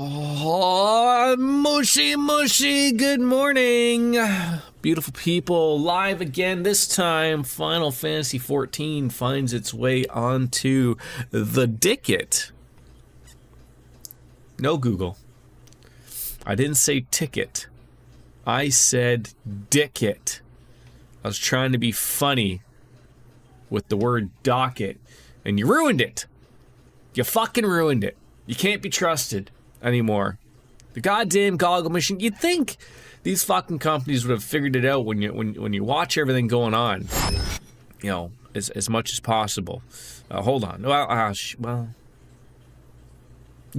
Oh, mushy, mushy, good morning. Beautiful people, live again. This time, Final Fantasy XIV finds its way onto the Dicket. No Google. I didn't say ticket. I said Dicket. I was trying to be funny with the word docket, and you ruined it. You fucking ruined it. You can't be trusted anymore. The goddamn goggle machine. You'd think these fucking companies would have figured it out when you watch everything going on, you know, as much as possible. Hold on. Well.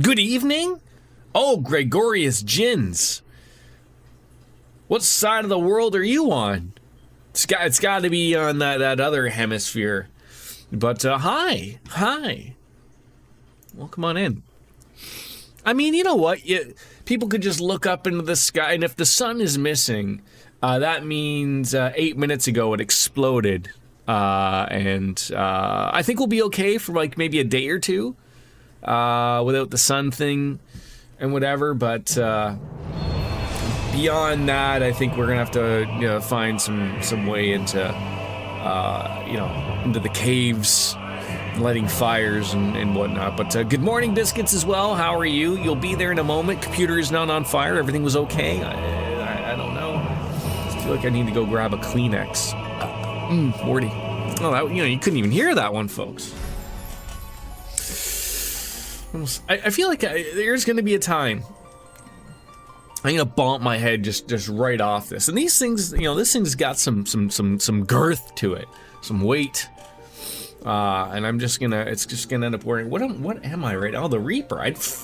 Good evening. Oh, Gregorius Gins. What side of the world are you on? It's got to be on that other hemisphere. But hi. Well, come on in. I mean, you know what? People could just look up into the sky, and if the sun is missing, that means 8 minutes ago it exploded. And I think we'll be okay for like maybe a day or two without the sun thing and whatever. But beyond that, I think we're gonna have to find some way into into the caves, lighting fires and whatnot. But good morning, Biscuits, as well. How are you? You'll be there in a moment. Computer is not on fire. Everything was okay. I don't know. I feel like I need to go grab a Kleenex. Morty. Oh, you couldn't even hear that one, folks. I feel like there's going to be a time I'm gonna bump my head just right off this. And these things, this thing's got some girth to it, some weight. And it's just gonna end up wearing, what am I right now? The Reaper.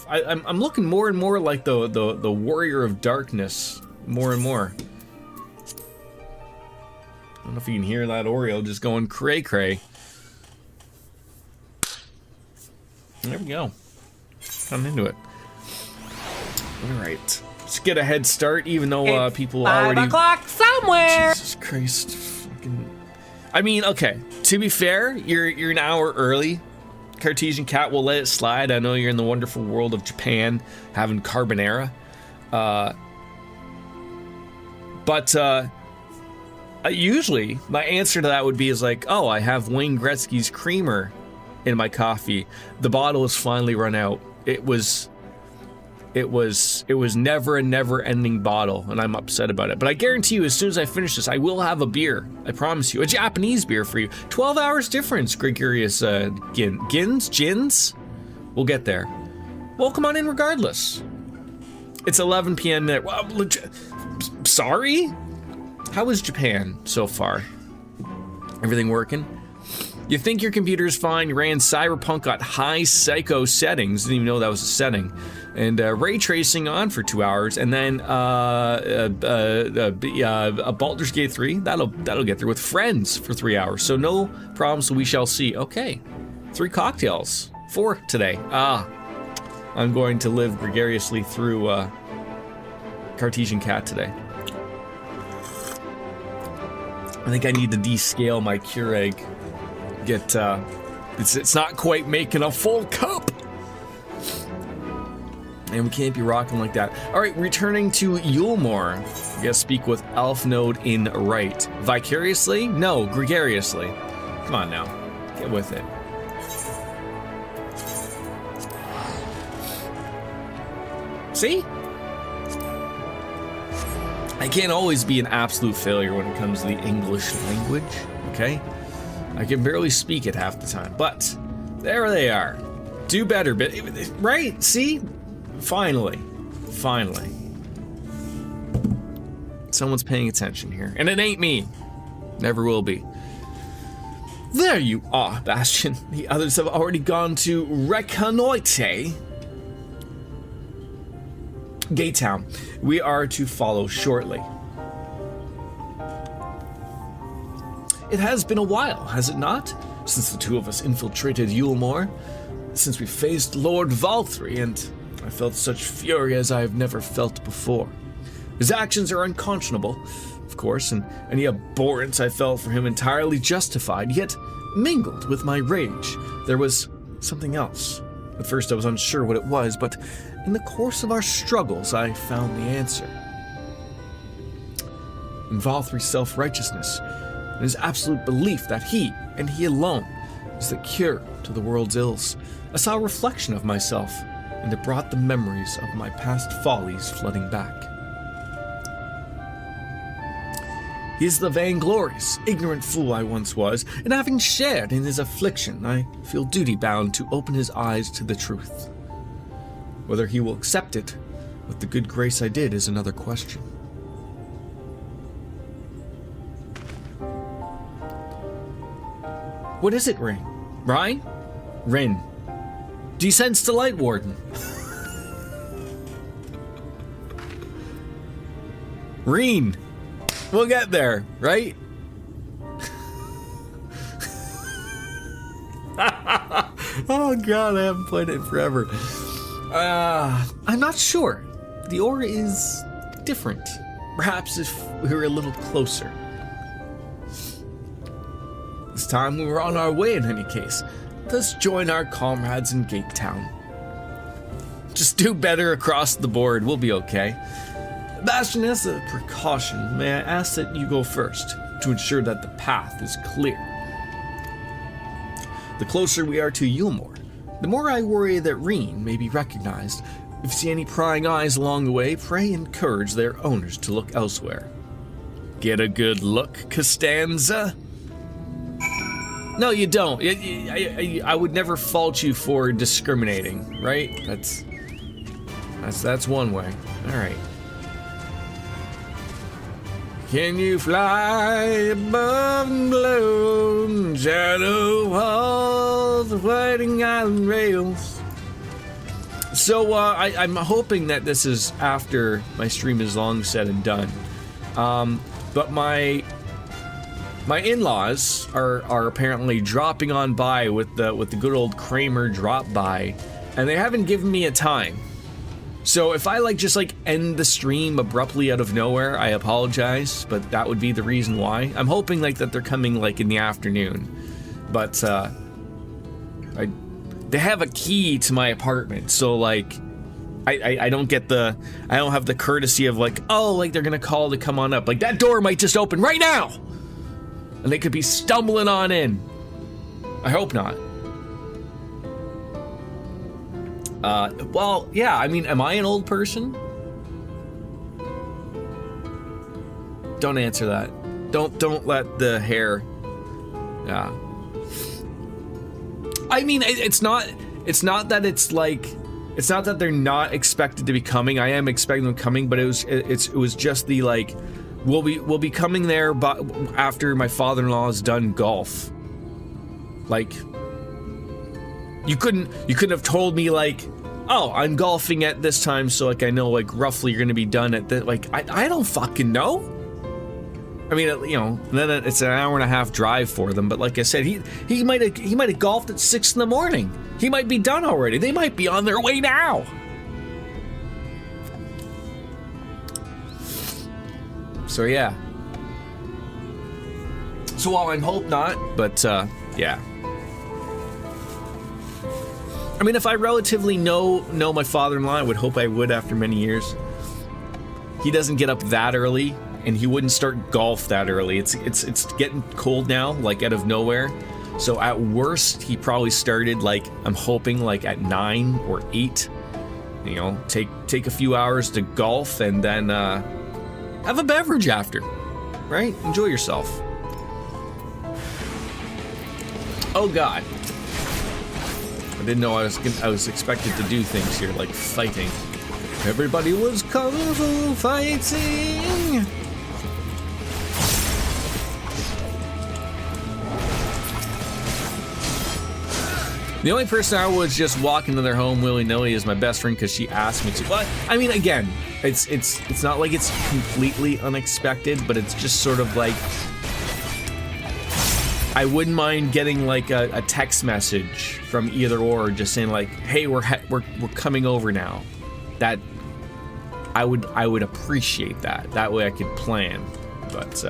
I'm looking more and more like the Warrior of Darkness, more and more. I don't know if you can hear that Oreo just going cray cray. There we go. I'm into it. All right. Let's get a head start, even though people already... 5 o'clock somewhere! Jesus Christ. Fucking... I mean, okay. To be fair, you're an hour early. Cartesian Cat will let it slide. I know you're in the wonderful world of Japan, having carbonara. But usually, my answer to that would be like, oh, I have Wayne Gretzky's creamer in my coffee. The bottle has finally run out. It was never a never-ending bottle, and I'm upset about it. But I guarantee you, as soon as I finish this, I will have a beer. I promise you. A Japanese beer for you. 12 hours difference, Gregorius Gins? We'll get there. Well, come on in regardless. It's 11 p.m. Well, sorry? How is Japan so far? Everything working? You think your computer's fine, you ran Cyberpunk at high psycho settings, didn't even know that was a setting, and ray tracing on for 2 hours, and then a Baldur's Gate 3, that'll get there with friends for 3 hours, so no problems, we shall see. Okay, 3 cocktails, 4 today. I'm going to live gregariously through Cartesian Cat today. I think I need to descale my Keurig. It's not quite making a full cup, and we can't be rocking like that. All right, returning to Yulmore. We gotta speak with Elf Node in right. Vicariously? No, gregariously. Come on now, get with it. See? I can't always be an absolute failure when it comes to the English language, okay? I can barely speak it half the time, but there they are. Do better, but right? See? Finally. Someone's paying attention here, and it ain't me. Never will be. There you are, Bastion. The others have already gone to reconnoiter Gate Town. We are to follow shortly. It has been a while, has it not? Since the two of us infiltrated Yulmore. Since we faced Lord Valthry, and I felt such fury as I have never felt before. His actions are unconscionable, of course, and any abhorrence I felt for him entirely justified, yet mingled with my rage, there was something else. At first I was unsure what it was, but in the course of our struggles, I found the answer. In Valthry's self-righteousness, and his absolute belief that he, and he alone, is the cure to the world's ills, I saw a reflection of myself, and it brought the memories of my past follies flooding back. He is the vainglorious, ignorant fool I once was, and having shared in his affliction, I feel duty-bound to open his eyes to the truth. Whether he will accept it with the good grace I did is another question. What is it, Rin? Ryan? Rin. Do you sense the light, Warden? Reen. We'll get there, right? Oh god, I haven't played it in forever. I'm not sure. The aura is different. Perhaps if we were a little closer. This time we were on our way in any case. Let's join our comrades in Gate Town. Just do better across the board, we'll be okay. Bastion, as a precaution, may I ask that you go first, to ensure that the path is clear. The closer we are to Yulmore, the more I worry that Reen may be recognized. If you see any prying eyes along the way, pray encourage their owners to look elsewhere. Get a good look, Costanza? No, you don't. I would never fault you for discriminating, right? That's one way. All right. Can you fly above and below shadow walls of waiting island rails? So I'm hoping that this is after my stream is long said and done. But my in-laws are apparently dropping on by with the good old Kramer drop by, and they haven't given me a time. So if I just end the stream abruptly out of nowhere, I apologize, but that would be the reason why. I'm hoping that they're coming in the afternoon, but they have a key to my apartment, so I don't have the courtesy of they're gonna call to come on up. That door might just open right now, and they could be stumbling on in. I hope not. Well, yeah, I mean, am I an old person? Don't answer that. Don't let the hair. Yeah. I mean, it's not that it's not that they're not expected to be coming. I am expecting them coming, but it was just the we'll be coming there but after my father-in-law is done golf. You couldn't have told me oh, I'm golfing at this time, so I know roughly you're gonna be done at the I don't fucking know. I mean, then it's an hour and a half drive for them, but like I said, he might have golfed at 6 in the morning. He might be done already. They might be on their way now. So yeah. So while I hope not, but yeah. I mean, if I relatively know my father-in-law, I would hope I would after many years. He doesn't get up that early, and he wouldn't start golf that early. It's getting cold now, out of nowhere. So at worst, he probably started I'm hoping at 9 or 8. Take a few hours to golf and then have a beverage after, right? Enjoy yourself. Oh God. I didn't know I was expected to do things here, like fighting. Everybody was kung fu fighting. The only person I would just walk into their home willy-nilly is my best friend because she asked me to. But I mean, again, it's not like it's completely unexpected, but it's just sort of I wouldn't mind getting a text message from either or, just saying hey, we're coming over now. That I would appreciate that. That way I could plan. But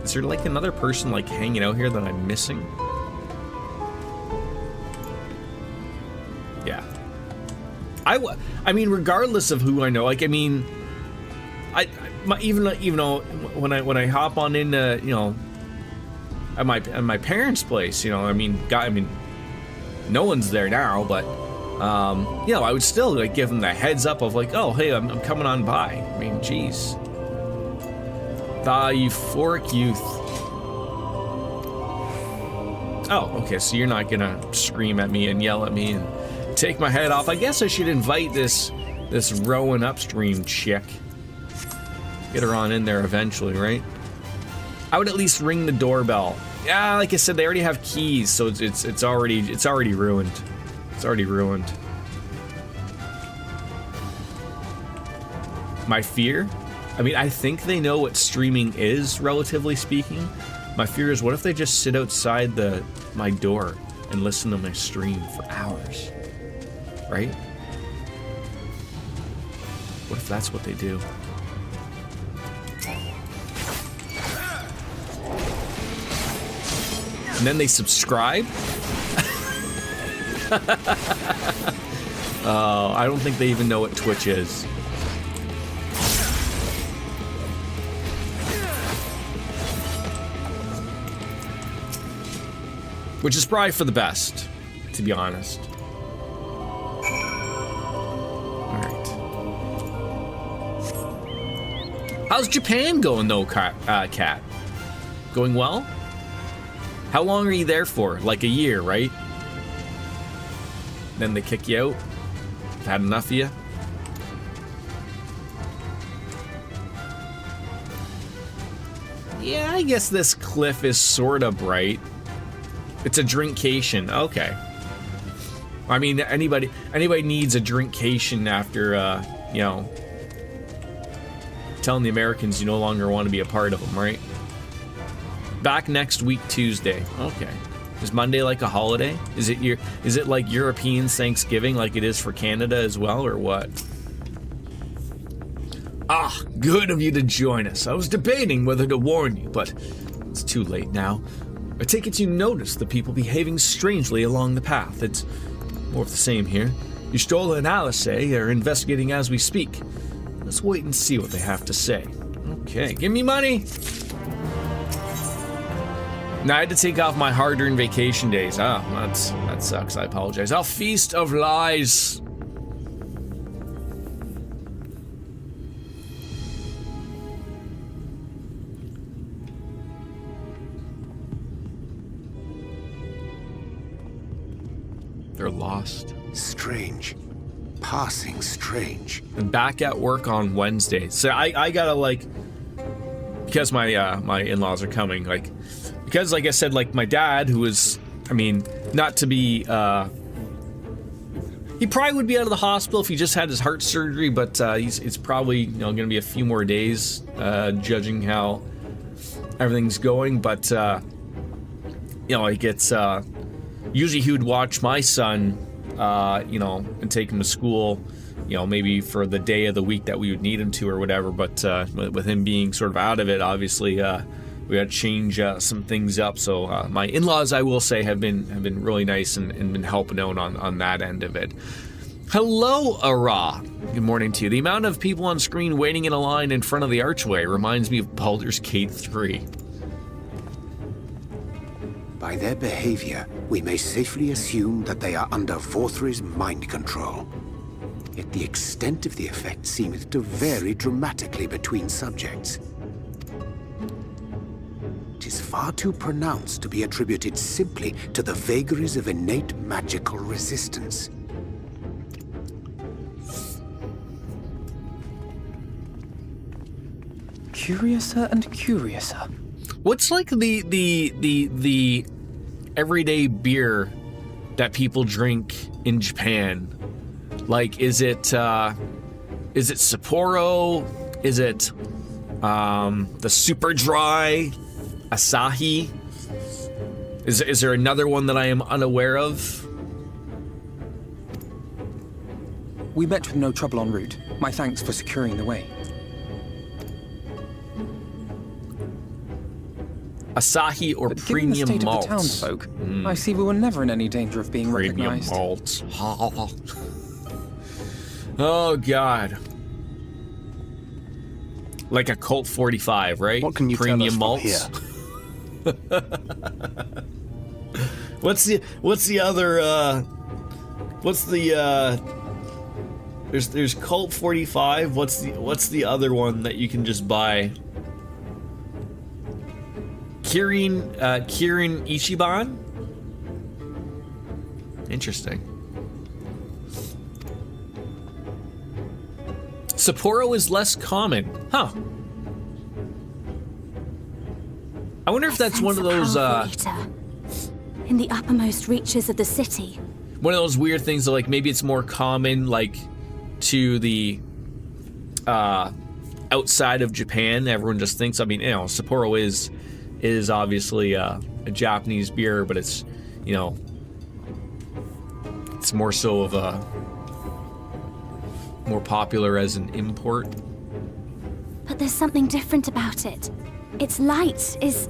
is there another person hanging out here that I'm missing? Yeah. I mean, regardless of who I know, like, I mean, even though when I hop on into, you know, at my parents' place, you know, I mean, no one's there now, but you know, I would still like give them the heads up of like, oh, hey, I'm coming on by. I mean, geez, the euphoric youth. Oh, okay, so you're not gonna scream at me and yell at me and take my head off. I guess I should invite this rowing upstream chick. Get her on in there eventually, right? I would at least ring the doorbell. Yeah, like I said, they already have keys, so it's already ruined. It's already ruined. My fear? I mean, I think they know what streaming is, relatively speaking. My fear is, what if they just sit outside my door and listen to my stream for hours? Right? What if that's what they do? And then they subscribe? I don't think they even know what Twitch is. Which is probably for the best, to be honest. Alright. How's Japan going though, Kat? Going well? How long are you there for? Like a year, right? Then they kick you out? Had enough of you? Yeah, I guess this cliff is sorta bright. It's a drinkcation. Okay. I mean, anybody needs a drinkcation after, you know, telling the Americans you no longer want to be a part of them, right? Back next week, Tuesday. Okay. Is Monday like a holiday? Is it like Europeans Thanksgiving like it is for Canada as well, or what? Ah, good of you to join us. I was debating whether to warn you, but it's too late now. I take it you noticed the people behaving strangely along the path. It's more of the same here. Yustola and Alice are investigating as we speak. Let's wait and see what they have to say. Okay, give me money! Now I had to take off my hard-earned vacation days. Ah, that sucks. I apologize. I'll feast of lies. They're lost. Strange. Passing strange. And back at work on Wednesday. So I gotta like, because my in-laws are coming, like, because like I said, like my dad, who was, I mean, not to be, he probably would be out of the hospital if he just had his heart surgery, but it's probably, you know, gonna be a few more days, judging how everything's going. But you know, like it's usually he would watch my son, you know, and take him to school, you know, maybe for the day of the week that we would need him to or whatever. But with him being sort of out of it, obviously, we had to change some things up. So my in-laws, I will say, have been really nice and been helping out on that end of it. Hello, Ara. Good morning to you. The amount of people on screen waiting in a line in front of the archway reminds me of Baldur's Gate 3. By their behavior, we may safely assume that they are under Vorthri's mind control. Yet the extent of the effect seemeth to vary dramatically between subjects. It is far too pronounced to be attributed simply to the vagaries of innate magical resistance. Curiouser and curiouser. What's like the everyday beer that people drink in Japan? Like, is it Sapporo? Is it the super dry Asahi? Is there another one that I am unaware of? We met with no trouble en route. My thanks for securing the way. Asahi or But premium given the state malts? of the townsfolk, I see we were never in any danger of being Premium recognized. malts. Oh God. Like a Colt 45, right? What can you Premium tell us from malts. here? What's the other there's Colt 45. What's the other one that you can just buy? Kirin Ichiban? Interesting. Sapporo is less common. Huh. I wonder if that's one of those in the uppermost reaches of the city. One of those weird things that, like, maybe it's more common, like, to the outside of Japan. Everyone just thinks, I mean, you know, Sapporo is obviously a Japanese beer, but it's, you know, it's more so of a more popular as an import. But there's something different about it. Its light is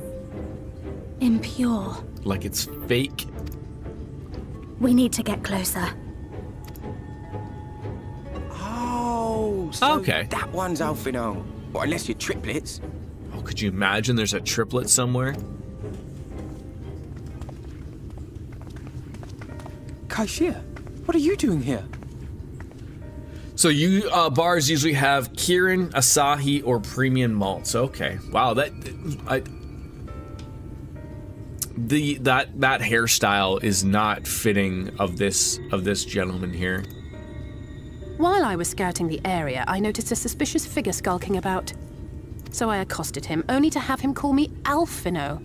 impure. Like it's fake. We need to get closer. Oh, so Okay. that one's Alfino. Well, unless you're triplets. Oh, could you imagine there's a triplet somewhere? Kaishia, what are you doing here? So you bars usually have Kirin, Asahi, or premium malts. Okay. Wow, that hairstyle is not fitting of this gentleman here. While I was scouting the area, I noticed a suspicious figure skulking about. So I accosted him, only to have him call me Alfino.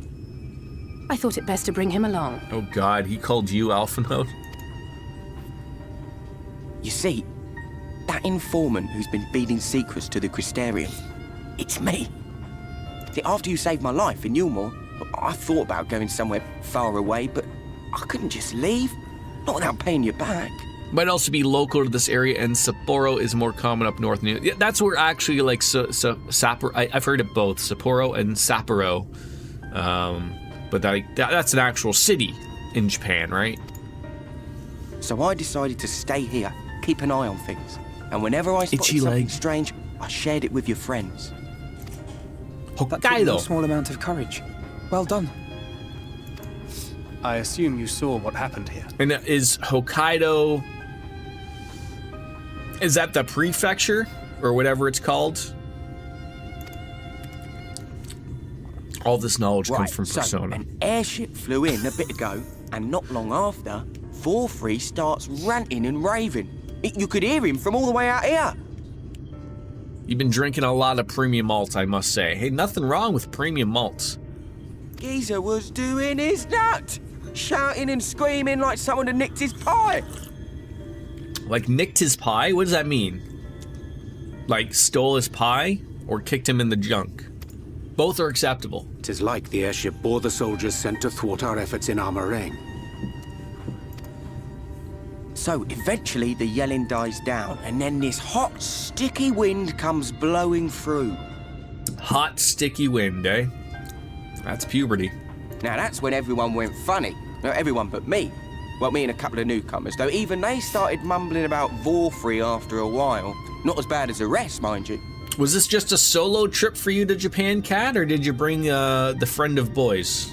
I thought it best to bring him along. Oh God, he called you Alphinote? You see, that informant who's been feeding secrets to the Crystarium, it's me. See, after you saved my life in Yulmore, I thought about going somewhere far away, but I couldn't just leave. Not without paying you back. Might also be local to this area, and Sapporo is more common up north. Yeah, that's where actually, like, Sapporo. I've heard of both Sapporo and Sapporo, but that's an actual city in Japan, right? So I decided to stay here, keep an eye on things, and whenever I spotted Itchy something leg. strange, I shared it with your friends. Oh, Hokkaido. That took no small amount of courage. Well done. I assume you saw what happened here. And is Hokkaido... Is that the prefecture? Or whatever it's called? All this knowledge comes from so Persona. an airship flew in a bit ago, and not long after, 4-3 starts ranting and raving. You could hear him from all the way out here. You've been drinking a lot of premium malts, I must say. Hey, nothing wrong with premium malts. Geezer was doing his nut, shouting and screaming like someone had nicked his pie. Like, nicked his pie? What does that mean? Like, stole his pie? Or kicked him in the junk? Both are acceptable. 'Tis like the airship bore the soldiers sent to thwart our efforts in Armorang. So eventually the yelling dies down, and then this hot, sticky wind comes blowing through. Hot, sticky wind, eh? That's puberty. Now that's when everyone went funny. No, everyone but me. Well, me and a couple of newcomers, though even they started mumbling about Vorfrey after a while. Not as bad as the rest, mind you. Was this just a solo trip for you to Japan, Cat, or did you bring the friend of boys?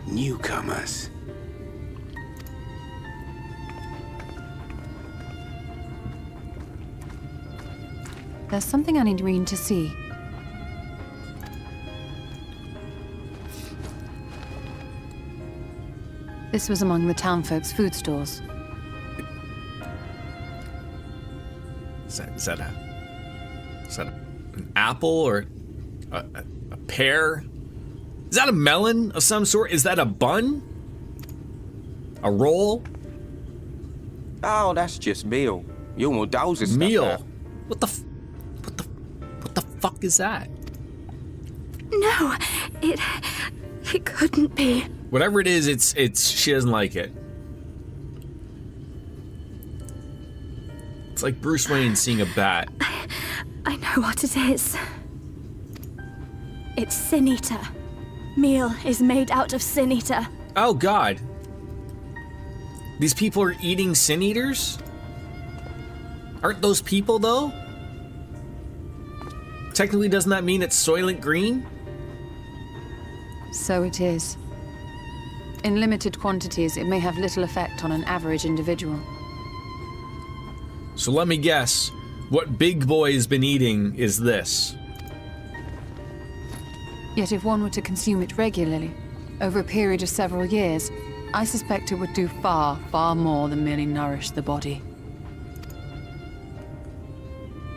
Newcomers. There's something I need Reen to see. This was among the townfolk's food stores. Is that an apple or a pear? Is that a melon of some sort? Is that a bun? A roll? Oh, that's just meal. You're more dolls and stuff. Meal. There. What the fuck is that? No, it couldn't be. Whatever it is, it's she doesn't like it. It's like Bruce Wayne seeing a bat. I know what it is. It's Sin Eater. Meal is made out of Sin Eater. Oh God. These people are eating sin eaters? Aren't those people, though? Technically, doesn't that mean it's Soylent Green? So it is. In limited quantities, it may have little effect on an average individual. So let me guess. What Big Boy's been eating is this. Yet if one were to consume it regularly, over a period of several years, I suspect it would do far, far more than merely nourish the body.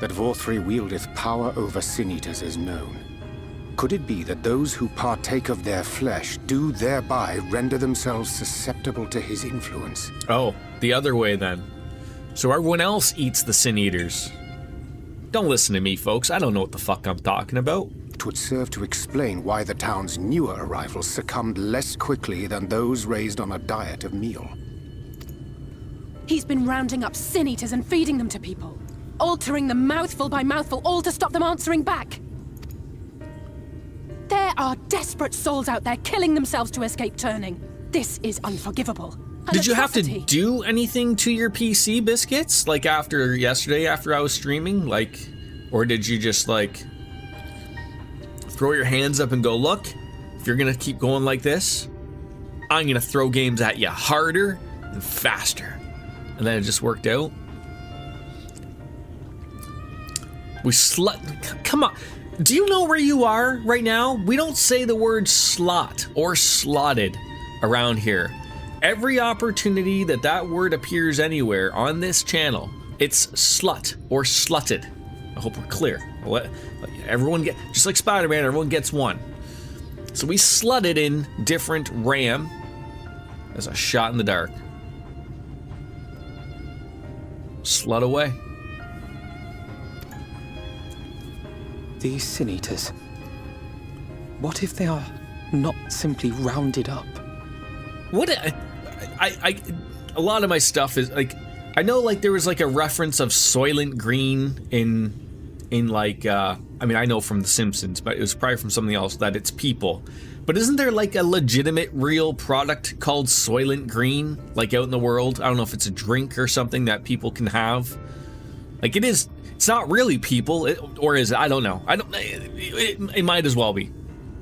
That Vorthri wieldeth power over sin-eaters is known. Could it be that those who partake of their flesh do thereby render themselves susceptible to his influence? Oh, the other way then. So everyone else eats the Sin Eaters. Don't listen to me, folks. I don't know what the fuck I'm talking about. It would serve to explain why the town's newer arrivals succumbed less quickly than those raised on a diet of meal. He's been rounding up sin eaters and feeding them to people, altering them mouthful by mouthful, all to stop them answering back. There are desperate souls out there killing themselves to escape turning. This is unforgivable. Did you have to do anything to your PC, Biscuits? Like after yesterday, after I was streaming? Like, or did you just like throw your hands up and go, look, if you're gonna keep going like this, I'm gonna throw games at you harder and faster. And then it just worked out. Come on. Do you know where you are right now? We don't say the word slot or slotted around here. Every opportunity that word appears anywhere on this channel, it's slut or slutted. I hope we're clear. I'll let everyone get, just like Spider-Man, everyone gets one. So we slutted in different RAM as a shot in the dark. Slut away. These sin-eaters. What if they are not simply rounded up? What a lot of my stuff is like, I know like there was like a reference of Soylent Green in like I mean I know from The Simpsons, but it was probably from something else that it's people. But isn't there like a legitimate real product called Soylent Green like out in the world? I don't know if it's a drink or something that people can have. Like it is. It's not really people, or is it? I don't know. It might as well be,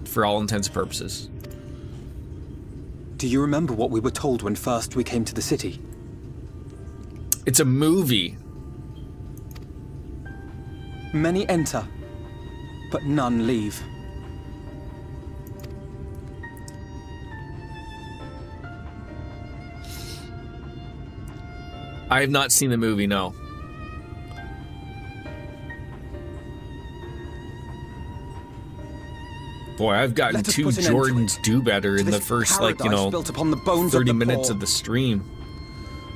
for all intents and purposes. Do you remember what we were told when first we came to the city? It's a movie. Many enter, but none leave. I have not seen the movie, no. Boy, I've gotten 2 Jordans do better in the first, like, 30 minutes of the stream.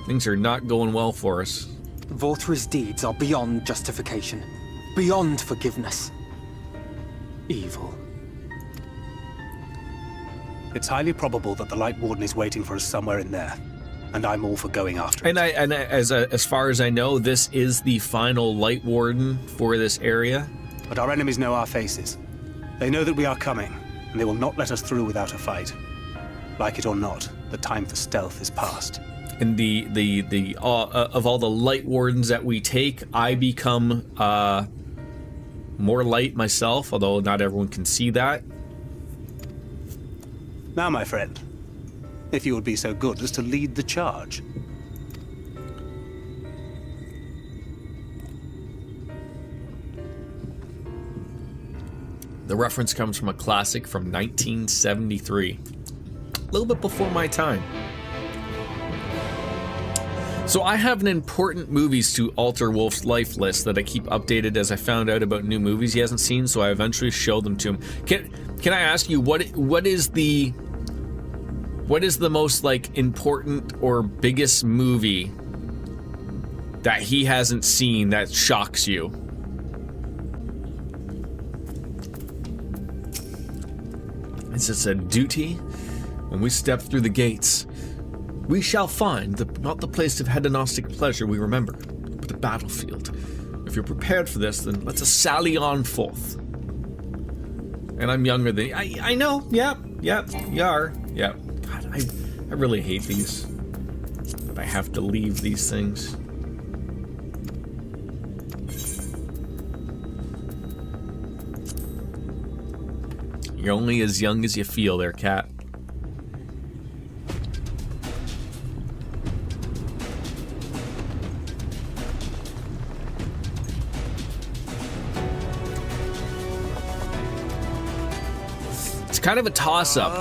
Things are not going well for us. Vorthri's deeds are beyond justification, beyond forgiveness. Evil. It's highly probable that the Light Warden is waiting for us somewhere in there, and I'm all for going after it. And as far as I know, this is the final Light Warden for this area. But our enemies know our faces. They know that we are coming, and they will not let us through without a fight. Like it or not, the time for stealth is past. And of all the Light Wardens that we take, I become more light myself, although not everyone can see that. Now, my friend, if you would be so good as to lead the charge. The reference comes from a classic from 1973. A little bit before my time. So I have an important movies to alter Wolf's life list that I keep updated as I found out about new movies he hasn't seen, so I eventually show them to him. Can I ask you what is the most like important or biggest movie that he hasn't seen that shocks you? It's just a duty. When we step through the gates, we shall find not the place of hedonistic pleasure we remember, but the battlefield. If you're prepared for this, then let's sally on forth. And I'm younger than you. I know. Yep, you are. Yep. God, I really hate these. But I have to leave these things. You're only as young as you feel there, cat. It's kind of a toss-up.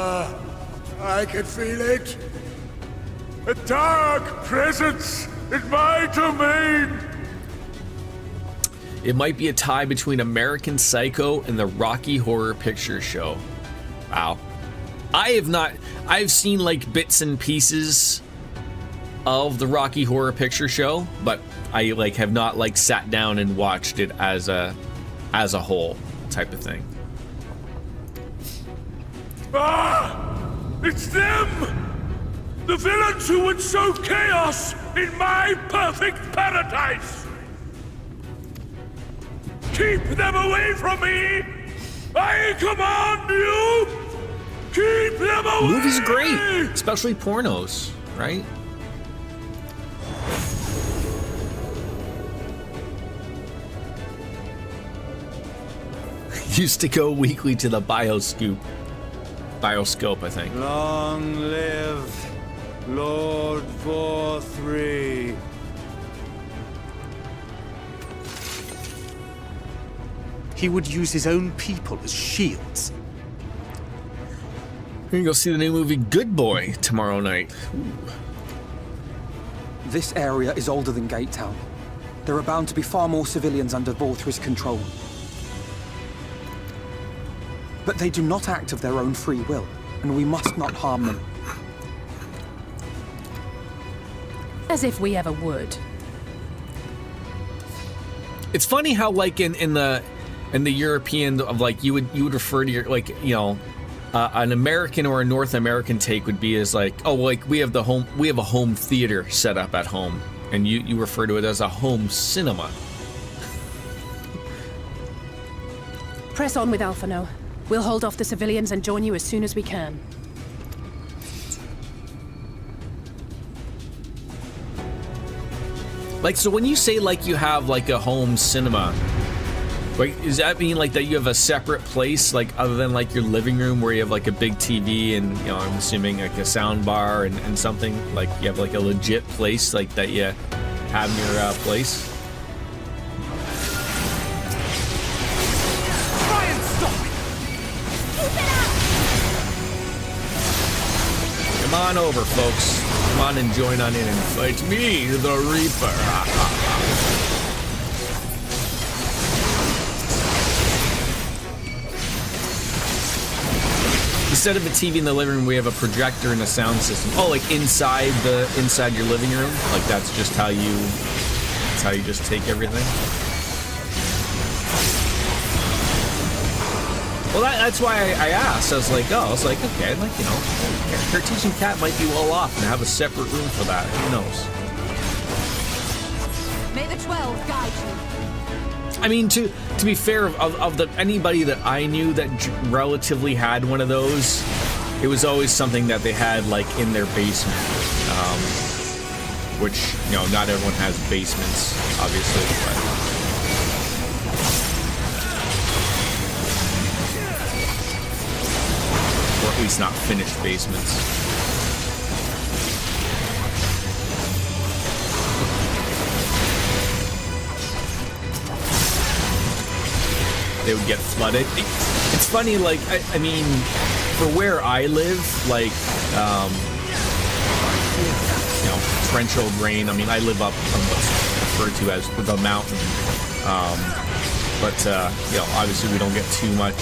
I can feel it. A dark presence in my domain. It might be a tie between American Psycho and the Rocky Horror Picture Show. Wow. I've seen like bits and pieces of the Rocky Horror Picture Show, but I like have not like sat down and watched it as a whole type of thing. Ah! It's them! The villains who would sow chaos in my perfect paradise! Keep them away from me! I command you! Keep them away! Movies are great, especially pornos, right? Used to go weekly to the Bioscope, I think. Long live Lord Vorthree. He would use his own people as shields. We're gonna go see the new movie Good Boy tomorrow night. Ooh. This area is older than Gatetown. There are bound to be far more civilians under Vorthry's control. But they do not act of their own free will, and we must not harm them. As if we ever would. It's funny how like in the European of like you would refer to your like an American or a North American take would be as like, oh, like we have a home theater set up at home, and you refer to it as a home cinema. Press on with Alphino. We'll hold off the civilians and join you as soon as we can. Like, so when you say like you have like a home cinema, like does that mean like that you have a separate place like other than like your living room where you have like a big TV and I'm assuming like a sound bar and something, like you have like a legit place like that you have in your place? Come on over, folks. Come on and join on in and fight me, the Reaper. Instead of a TV in the living room, we have a projector and a sound system. Oh, like inside your living room? Like that's just how you just take everything? Well, that's why I asked. I was like, okay, like, Cartesian Cat might be well off and have a separate room for that. Who knows? May the 12 guide you. I mean, to be fair, of anybody that I knew that relatively had one of those, it was always something that they had like in their basement, which not everyone has basements, obviously, but. Or at least not finished basements. They would get flooded. It's funny, like, I mean, for where I live, like, torrential rain. I mean, I live up on what's referred to as the mountain. But obviously we don't get too much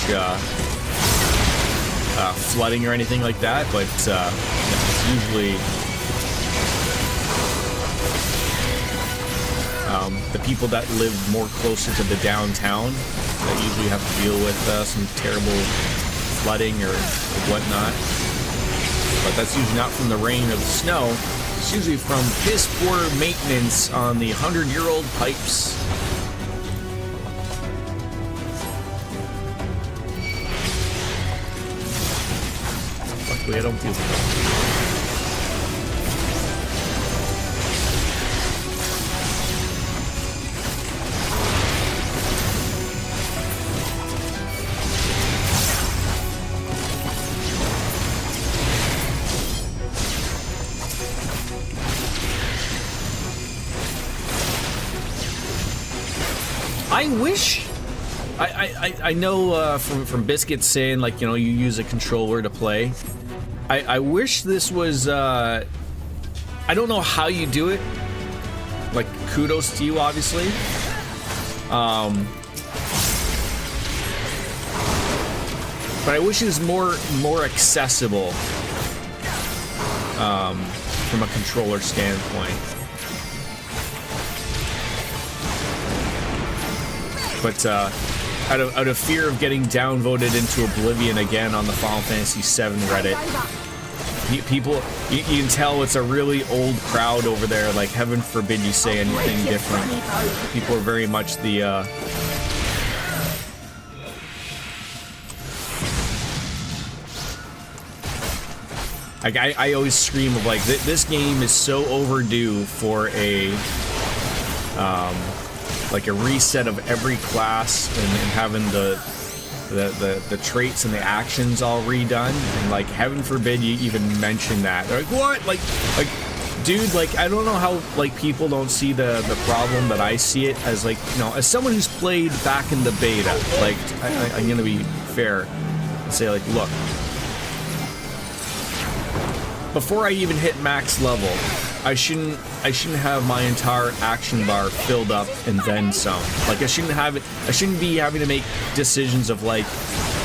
flooding or anything like that, but it's usually the people that live more closer to the downtown that usually have to deal with some terrible flooding or whatnot. But that's usually not from the rain or the snow. It's usually from piss poor maintenance on the 100-year-old pipes. Luckily, I don't deal with that. I wish. I know from Biscuit saying, like, you know, you use a controller to play. I wish this was. I don't know how you do it. Like, kudos to you, obviously. But I wish it was more accessible from a controller standpoint. But out of fear of getting downvoted into oblivion again on the Final Fantasy VII Reddit, people, you can tell it's a really old crowd over there. Like, heaven forbid you say anything different. People are very much the like, I always scream of, like, this game is so overdue for a like a reset of every class and having the traits and the actions all redone. And, like, heaven forbid you even mention that. They're like, what? Like, dude, like, I don't know how, like, people don't see the problem that I see it as. Like, you know, as someone who's played back in the beta, like, I'm gonna be fair and say, like, look, before I even hit max level, I shouldn't have my entire action bar filled up and then some. Like, I shouldn't be having to make decisions of, like,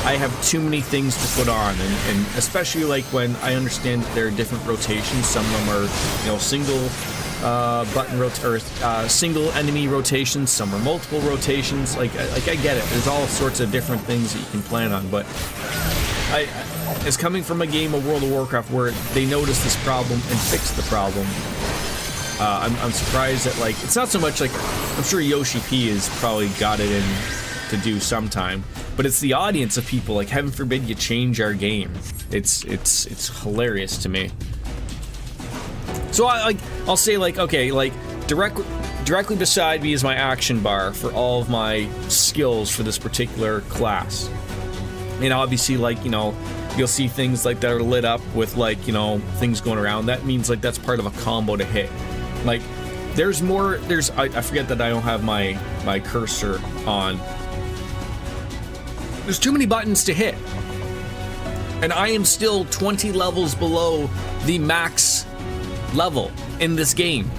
I have too many things to put on, and especially, like, when I understand that there are different rotations. Some of them are, you know, single single enemy rotations, some are multiple rotations. Like I get it. There's all sorts of different things that you can plan on, but it's coming from a game of World of Warcraft where they noticed this problem and fixed the problem. I'm surprised that, like, it's not so much like, I'm sure Yoshi P has probably got it in to do sometime, but it's the audience of people, like, heaven forbid you change our game. It's hilarious to me. So I'll say, like, okay, like, directly beside me is my action bar for all of my skills for this particular class. And obviously, like, you know, you'll see things like that are lit up with, like, you know, things going around. That means, like, that's part of a combo to hit. Like, there's more, I forget that I don't have my cursor on. There's too many buttons to hit. And I am still 20 levels below the max level in this game.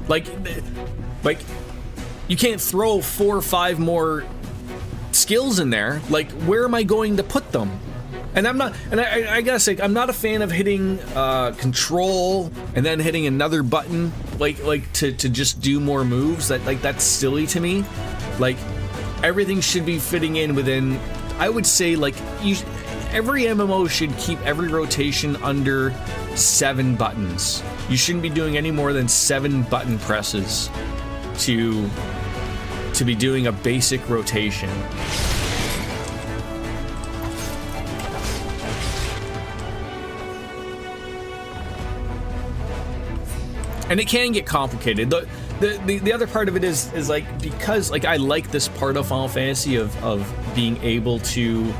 Like, you can't throw 4 or 5 more skills in there. Like, where am I going to put them? And I gotta say, I'm not a fan of hitting control and then hitting another button, like to just do more moves. That's silly to me. Like, everything should be fitting in within, I would say, like, every MMO should keep every rotation under 7 buttons. You shouldn't be doing any more than 7 button presses to be doing a basic rotation. And it can get complicated. The other part of it is like, because, like, I like this part of Final Fantasy of being able to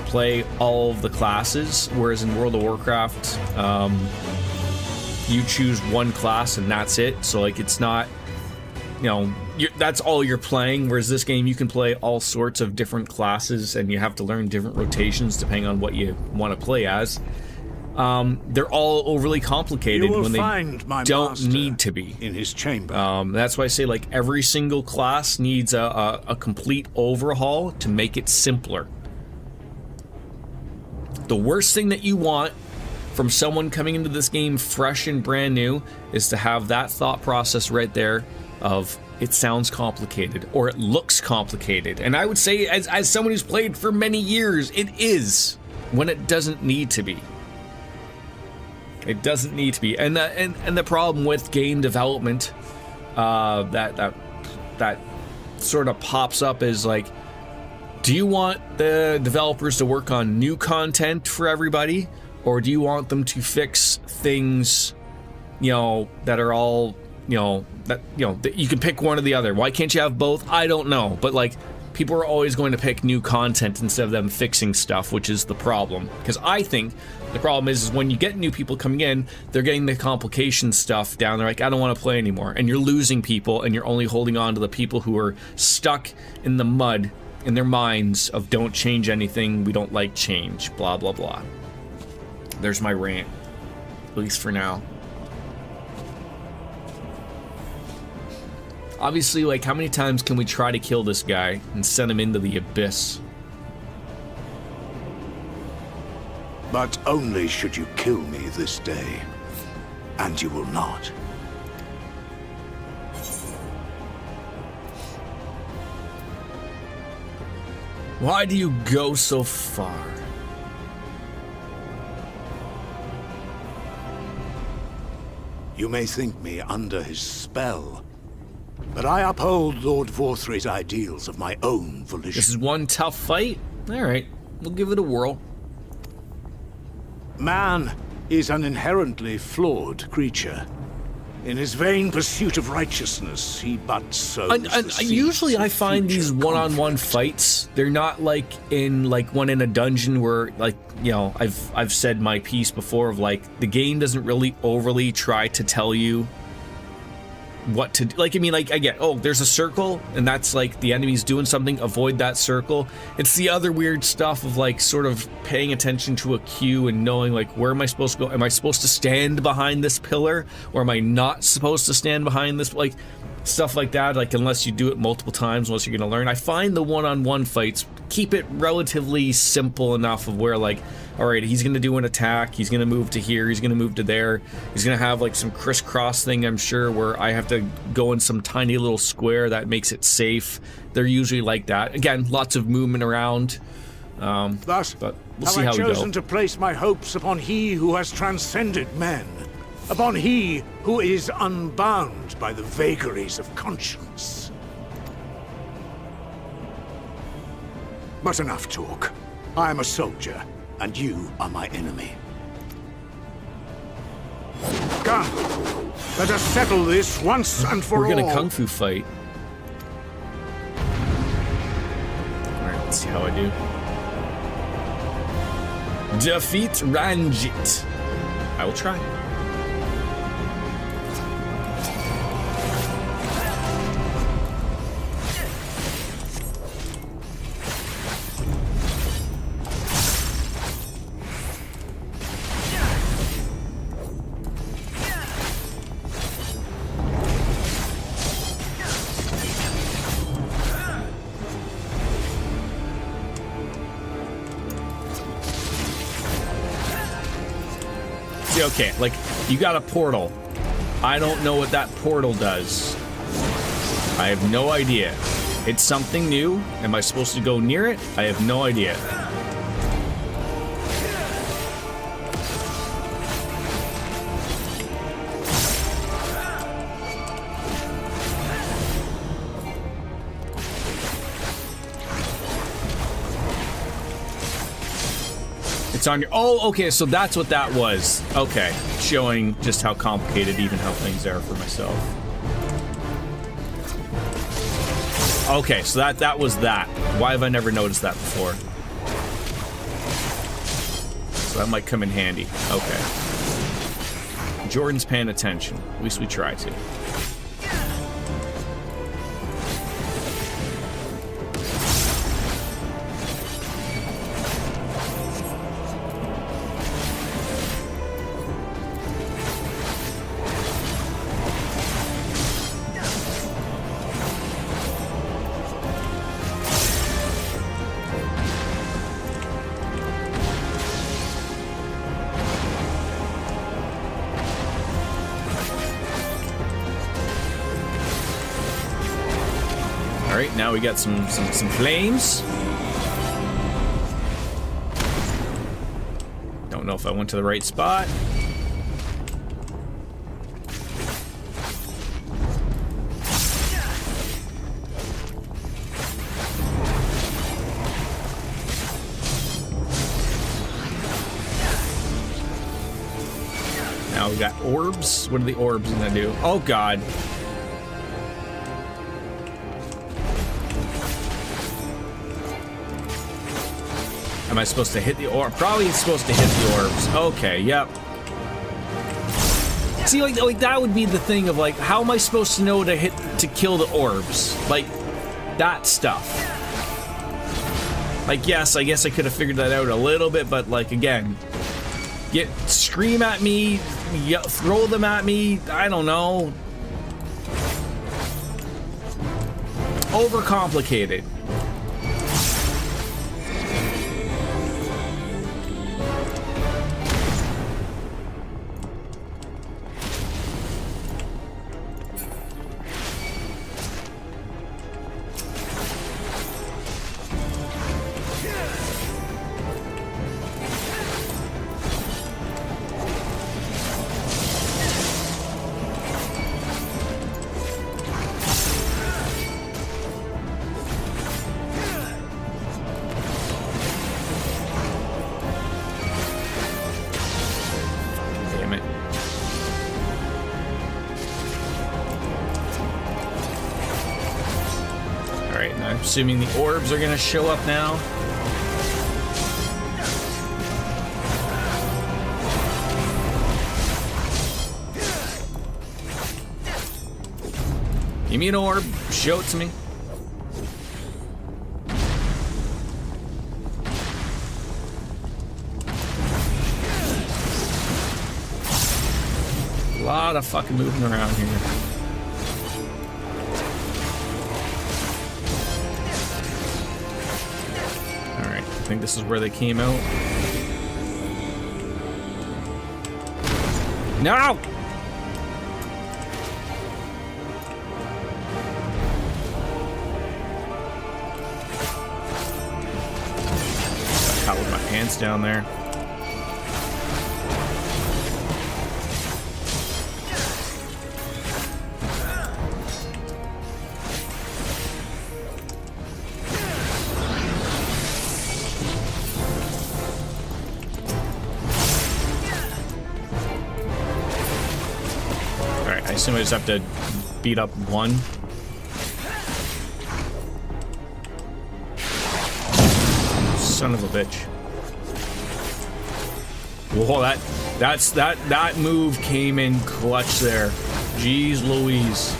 play all of the classes, whereas in World of Warcraft, you choose one class and that's it. So, like, it's not, you know, that's all you're playing, whereas this game you can play all sorts of different classes and you have to learn different rotations depending on what you want to play as. They're all overly complicated when they don't need to be. In his chamber. That's why I say, like, every single class needs a complete overhaul to make it simpler. The worst thing that you want from someone coming into this game fresh and brand new is to have that thought process right there of, it sounds complicated or it looks complicated. And I would say, as someone who's played for many years, it is, when it doesn't need to be. It doesn't need to be. And the problem with game development that sort of pops up is, like, do you want the developers to work on new content for everybody, or do you want them to fix things, you know, that are all, that you can pick one or the other? Why can't you have both? I don't know. But, like, people are always going to pick new content instead of them fixing stuff, which is the problem. Because I think the problem is when you get new people coming in, they're getting the complication stuff down. They're like, I don't want to play anymore. And you're losing people, and you're only holding on to the people who are stuck in the mud in their minds of don't change anything, we don't like change, blah, blah, blah. There's my rant, at least for now. Obviously, like, how many times can we try to kill this guy and send him into the abyss? But only should you kill me this day. And you will not. Why do you go so far? You may think me under his spell, but I uphold Lord Vorthry's ideals of my own volition. This is one tough fight? Alright, we'll give it a whirl. Man is an inherently flawed creature. In his vain pursuit of righteousness, he but sows the seeds usually I of find these future one-on-one conflict. fights, they're not like in one in a dungeon where, like, you know, I've said my piece before of like the game doesn't really overly try to tell you what to do. Like, I mean, like, I get, oh, there's a circle and that's like the enemy's doing something, avoid that circle. It's the other weird stuff of like sort of paying attention to a cue and knowing like, where am I supposed to go? Am I supposed to stand behind this pillar, or am I not supposed to stand behind this? Like, stuff like that, like, unless you do it multiple times, unless you're gonna learn. I find the one-on-one fights keep it relatively simple enough of where, like, all right, he's gonna do an attack, he's gonna move to here, he's gonna move to there, he's gonna have like some crisscross thing, I'm sure, where I have to go in some tiny little square that makes it safe. They're usually like that. Again, lots of movement around. Thus, but we'll have see I how we chosen go. to place my hopes upon he who has transcended men, upon he who is unbound by the vagaries of conscience. But enough talk. I am a soldier, and you are my enemy. Come, let us settle this once and for all. We're gonna kung fu fight. Alright, let's see how I do. Defeat Ranjit. I will try. Okay, like, you got a portal. I don't know what that portal does. I have no idea. It's something new. Am I supposed to go near it? I have no idea. It's on your... Oh, okay, so that's what that was. Okay, showing just how complicated even how things are for myself. Okay, so that was that. Why have I never noticed that before? So that might come in handy. Okay. Jordan's paying attention. At least we try to. Alright, now we got some flames. Don't know if I went to the right spot. Now we got orbs. What are the orbs gonna do? Oh god. Am I supposed to hit the orb? Probably supposed to hit the orbs. Okay, yep. See, like that would be the thing of like, how am I supposed to know to kill the orbs? Like, that stuff. Like, yes, I guess I could have figured that out a little bit, but like, again, scream at me, throw them at me, I don't know. Overcomplicated. Assuming the orbs are gonna show up now. Give me an orb, show it to me. A lot of fucking moving around here. I think this is where they came out. No! Got caught with my pants down there. I assume I just have to beat up one. Son of a bitch. Whoa, that move came in clutch there. Jeez Louise.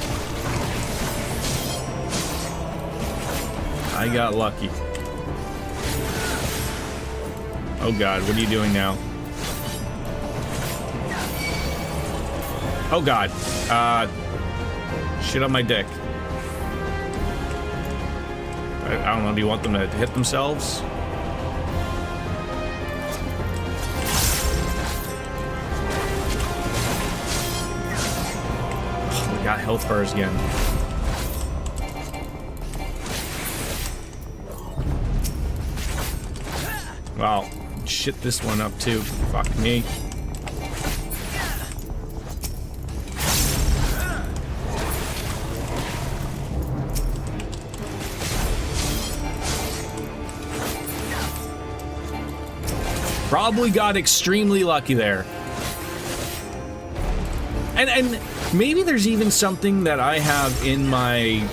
I got lucky. Oh god, what are you doing now? Oh god. Shit on my dick. I don't know, do you want them to hit themselves? Oh, we got health bars again. Wow, shit this one up too. Fuck me. Probably got extremely lucky there. And maybe there's even something that I have in my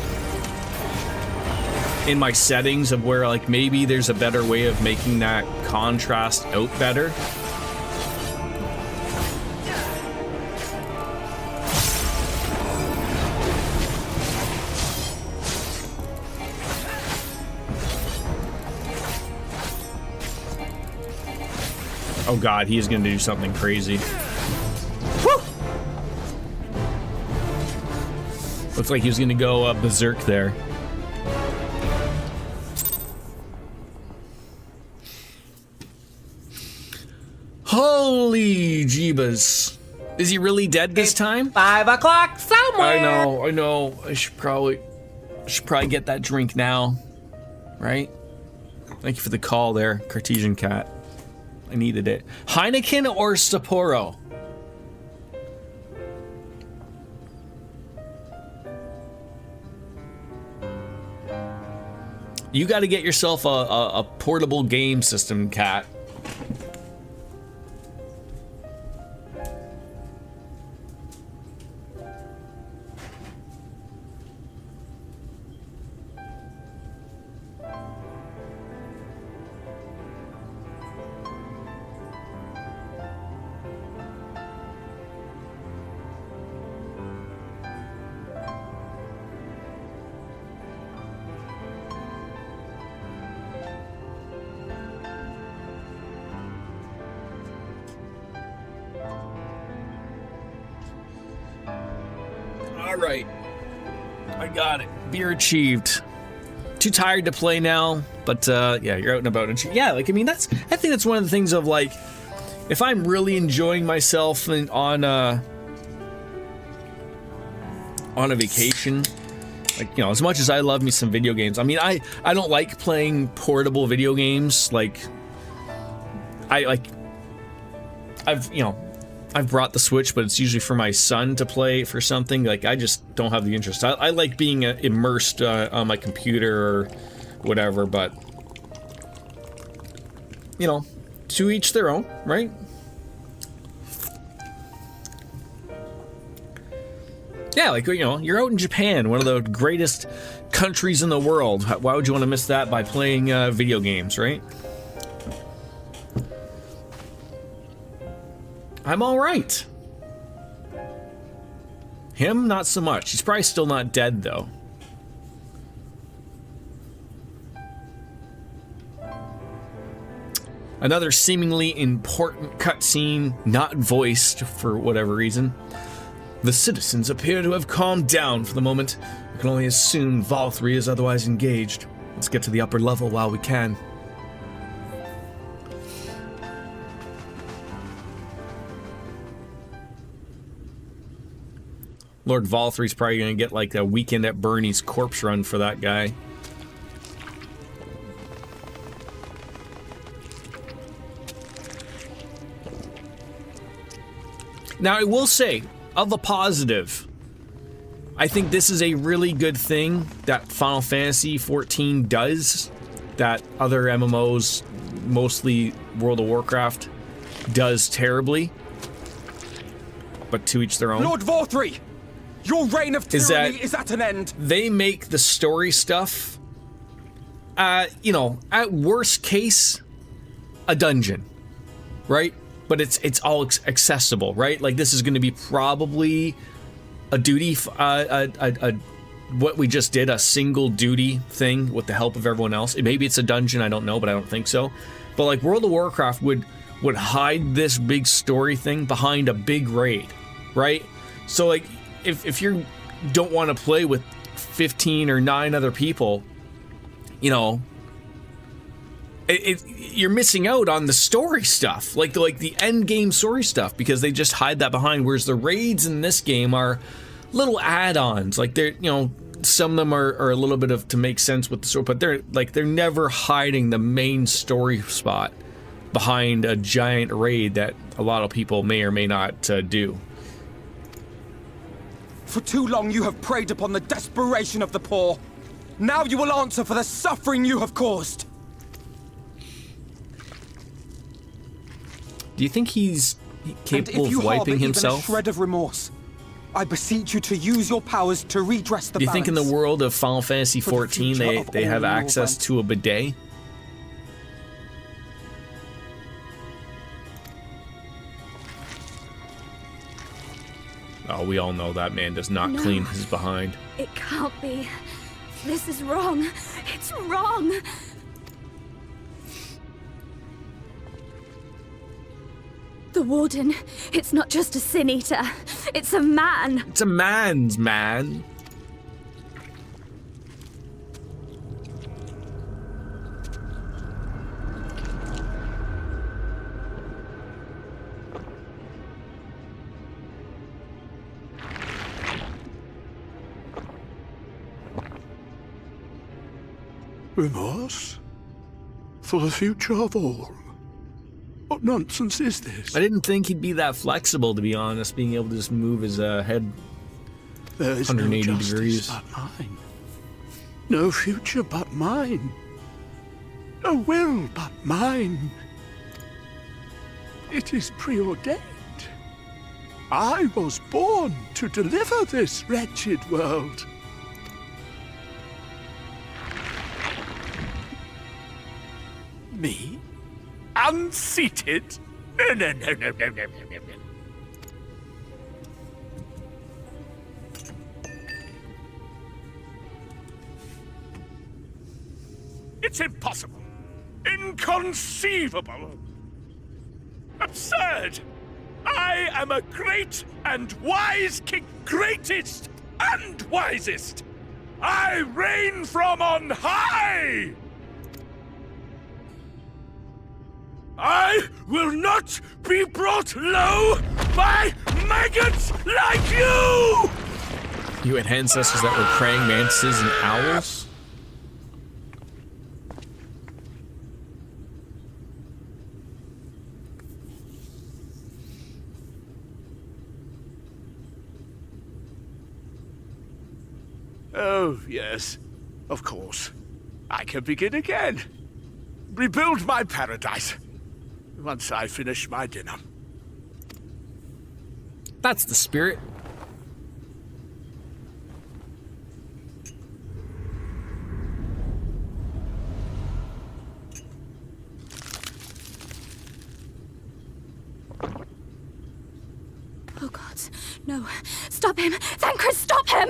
settings of where like maybe there's a better way of making that contrast out better. Oh god, he is gonna do something crazy. Woo! Looks like he was gonna go berserk there. Holy jeebus. Is he really dead this time? 5 o'clock somewhere. I know. I should probably get that drink now. Right? Thank you for the call there, Cartesian Cat. I needed it. Heineken or Sapporo? You got to get yourself a portable game system, Cat. right. I got it. Beer achieved. Too tired to play now, but yeah, you're out and about. And yeah, like, I mean, I think that's one of the things of, like, if I'm really enjoying myself on a vacation, like, you know, as much as I love me some video games, I mean, I don't like playing portable video games. Like, I've brought the Switch, but it's usually for my son to play for something. Like, I just don't have the interest. I like being immersed on my computer or whatever, but, you know, to each their own, right? Yeah, like, you know, you're out in Japan, one of the greatest countries in the world. Why would you want to miss that by playing video games, right? I'm all right. Him, not so much. He's probably still not dead, though. Another seemingly important cutscene, not voiced for whatever reason. The citizens appear to have calmed down for the moment. We can only assume Valkyrie is otherwise engaged. Let's get to the upper level while we can. Lord Valthrie's probably going to get like a Weekend at Bernie's corpse run for that guy. Now, I will say, of a positive, I think this is a really good thing that Final Fantasy XIV does that other MMOs, mostly World of Warcraft, does terribly. But to each their own. Lord Valkyrie! Your reign of tyranny is at an end. They make the story stuff, you know, at worst case, a dungeon, right? But it's all accessible, right? Like, this is going to be probably a duty, what we just did, a single duty thing with the help of everyone else. Maybe it's a dungeon, I don't know, but I don't think so. But like, World of Warcraft would hide this big story thing behind a big raid, right? So like, if you don't want to play with 15 or 9 other people, you know, you're missing out on the story stuff, like the end game story stuff, because they just hide that behind. Whereas the raids in this game are little add-ons, like they're, you know, some of them are a little bit of to make sense with the story, but they're never hiding the main story spot behind a giant raid that a lot of people may or may not do. For too long you have preyed upon the desperation of the poor. Now you will answer for the suffering you have caused. Do you think he's capable of wiping himself? Even a shred of remorse, I beseech you to use your powers to redress the balance. Do you think in the world of Final Fantasy XIV they have access to a bidet? Oh, we all know that man does not clean his behind. It can't be. This is wrong. It's wrong. The Warden, it's not just a Sin Eater. It's a man. It's a man's man. Remorse? For the future of all? What nonsense is this? I didn't think he'd be that flexible, to be honest, being able to just move his head There is 180 no justice degrees. but mine. No future but mine. No will but mine. It is preordained. I was born to deliver this wretched world. Me? Unseated? No. It's impossible. Inconceivable. Absurd. I am a great and wise king. Greatest and wisest. I reign from on high! I will not be brought low by maggots like you! You had ancestors that were praying mantises and owls? Oh, yes. Of course. I can begin again. Rebuild my paradise. Once I finish my dinner. That's the spirit. Oh God, no. Stop him! Thancred, stop him!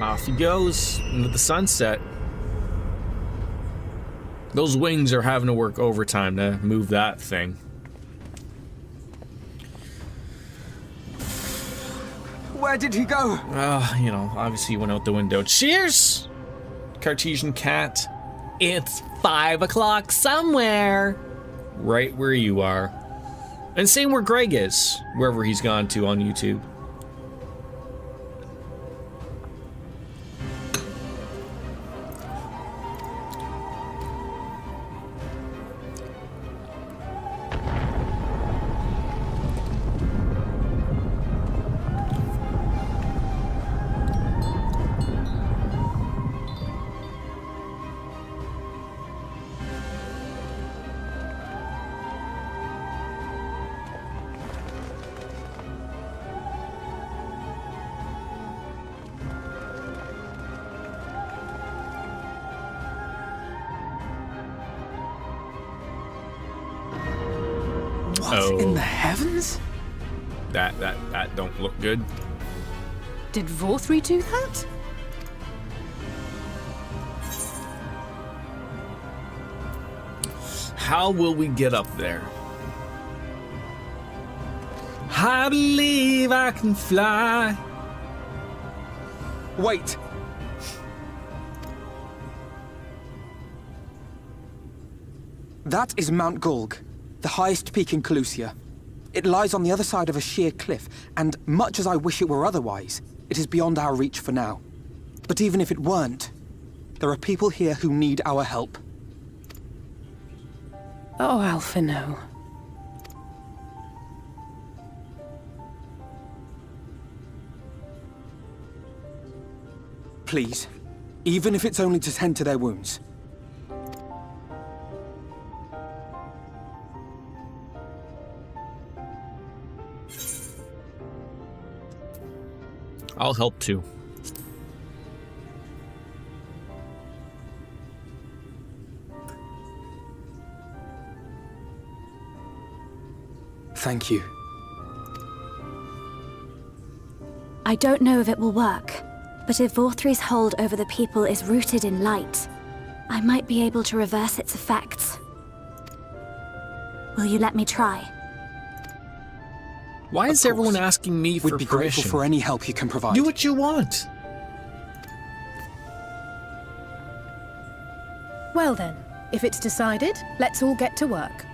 Off he goes into the sunset. Those wings are having to work overtime to move that thing. Where did he go? You know, obviously he went out the window. Cheers! Cartesian cat. It's 5 o'clock somewhere. Right where you are. And same where Greg is, wherever he's gone to on YouTube. What in the heavens? That don't look good. Did Vorthri do that? How will we get up there? I believe I can fly. Wait. That is Mount Gulg, the highest peak in Calusia. It lies on the other side of a sheer cliff, and much as I wish it were otherwise, it is beyond our reach for now. But even if it weren't, there are people here who need our help. Oh, Alphino. Please, even if it's only to tend to their wounds. I'll help too. Thank you. I don't know if it will work, but if Vorthri's hold over the people is rooted in light, I might be able to reverse its effects. Will you let me try? Why is everyone asking me for We'd be grateful permission? for any help you can provide. Do what you want. Well then, if it's decided, let's all get to work.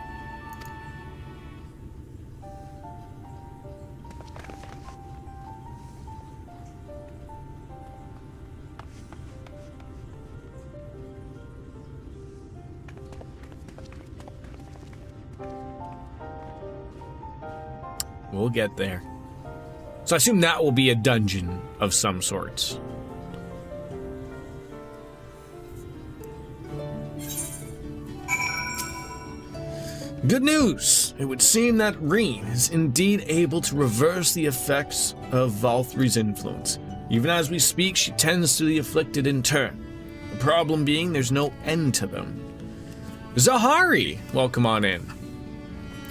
We'll get there. So I assume that will be a dungeon of some sorts. Good news! It would seem that Reen is indeed able to reverse the effects of Valthri's influence. Even as we speak, she tends to the afflicted in turn. Problem being, there's no end to them. Zahari, welcome on in.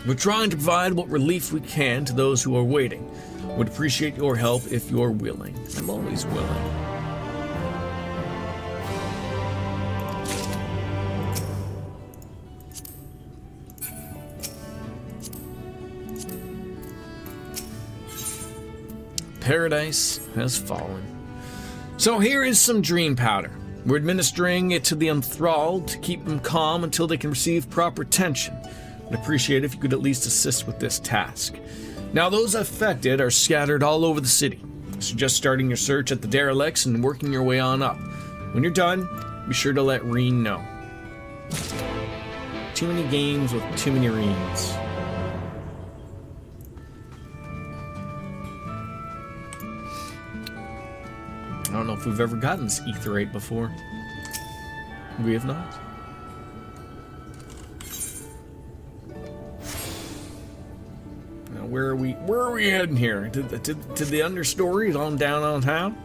We're trying to provide what relief we can to those who are waiting. Would appreciate your help if you're willing. I'm always willing. Paradise has fallen. So here is some dream powder. We're administering it to the enthralled to keep them calm until they can receive proper attention. I'd appreciate it if you could at least assist with this task. Now, those affected are scattered all over the city. I suggest starting your search at the derelicts and working your way on up. When you're done, be sure to let Reen know. Too many games with too many Reens. I don't know if we've ever gotten this etherite before. We have not. Now, where are we heading here? To the understories on down on town?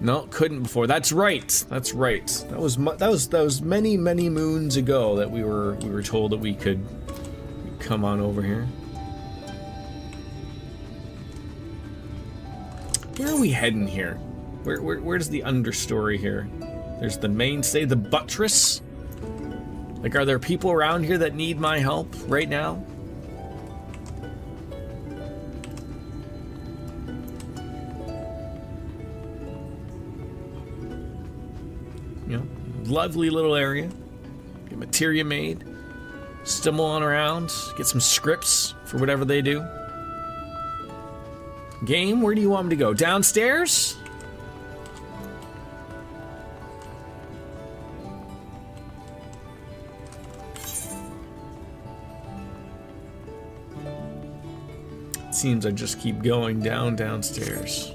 No, couldn't before. That's right. That's right. That was many moons ago that we were told that we could come on over here. Where are we heading here? Where's the understory here? There's the mainstay, the buttress. Like, are there people around here that need my help right now? You know, lovely little area. Get materia made. Stumble on around. Get some scripts for whatever they do. Game, where do you want me to go? Downstairs? It seems I just keep going downstairs.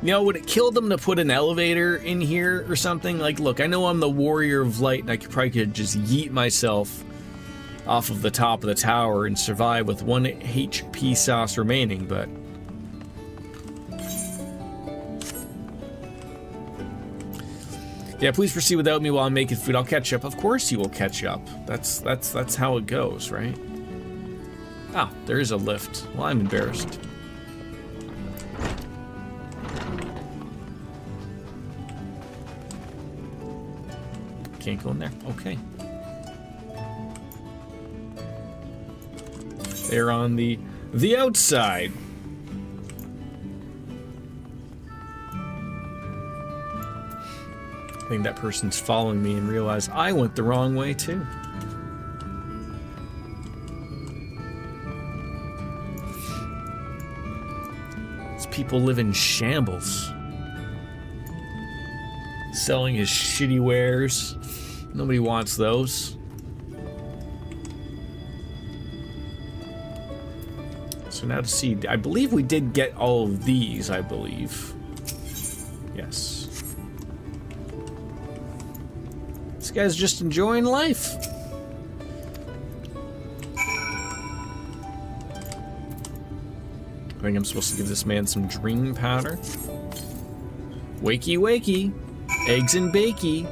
You know, would it kill them to put an elevator in here or something? Like, look, I know I'm the warrior of light and I could just yeet myself off of the top of the tower and survive with 1 HP sauce remaining, but... Yeah, please proceed without me while I'm making food. I'll catch up. Of course you will catch up. That's how it goes, right? Ah, there is a lift. Well, I'm embarrassed. Can't go in there. Okay. They're on the outside. I think that person's following me and realize I went the wrong way too. These people live in shambles. Selling his shitty wares. Nobody wants those. So now to see, I believe we did get all of these, I believe. Yes. This guy's just enjoying life. I think I'm supposed to give this man some dream powder. Wakey, wakey. Eggs and bakey.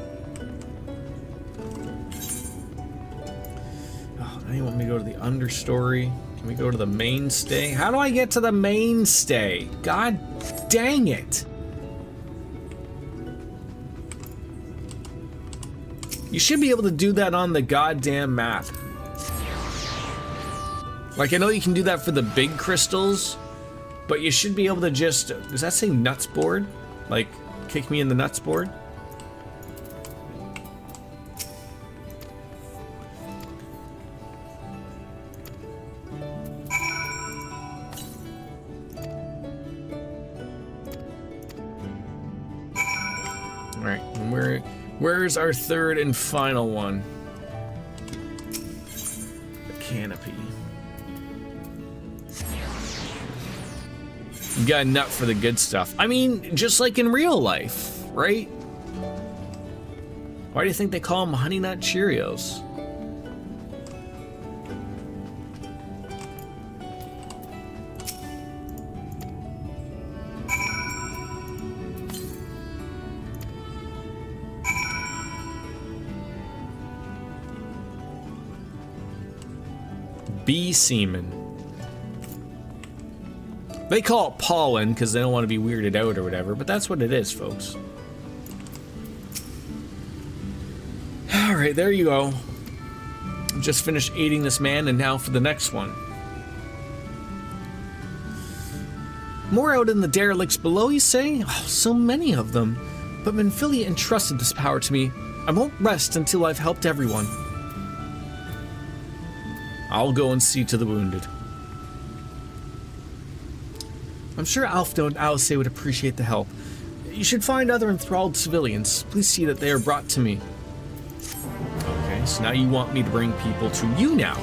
Oh, now you want me to go to the understory? Can we go to the mainstay? How do I get to the mainstay? God dang it. You should be able to do that on the goddamn map. Like, I know you can do that for the big crystals, but you should be able to just... Does that say nuts board? Like, kick me in the nuts board? Alright, and where's our third and final one? The canopy. You got a nut for the good stuff. I mean, just like in real life, right? Why do you think they call them Honey Nut Cheerios? Bee semen. They call it pollen because they don't want to be weirded out or whatever, but that's what it is, folks. Alright, there you go. Just finished aiding this man, and now for the next one. More out in the derelicts below, you say? Oh, so many of them. But Manfilia entrusted this power to me. I won't rest until I've helped everyone. I'll go and see to the wounded. I'm sure Alfno and Alice would appreciate the help. You should find other enthralled civilians. Please see that they are brought to me. Okay, so now you want me to bring people to you now.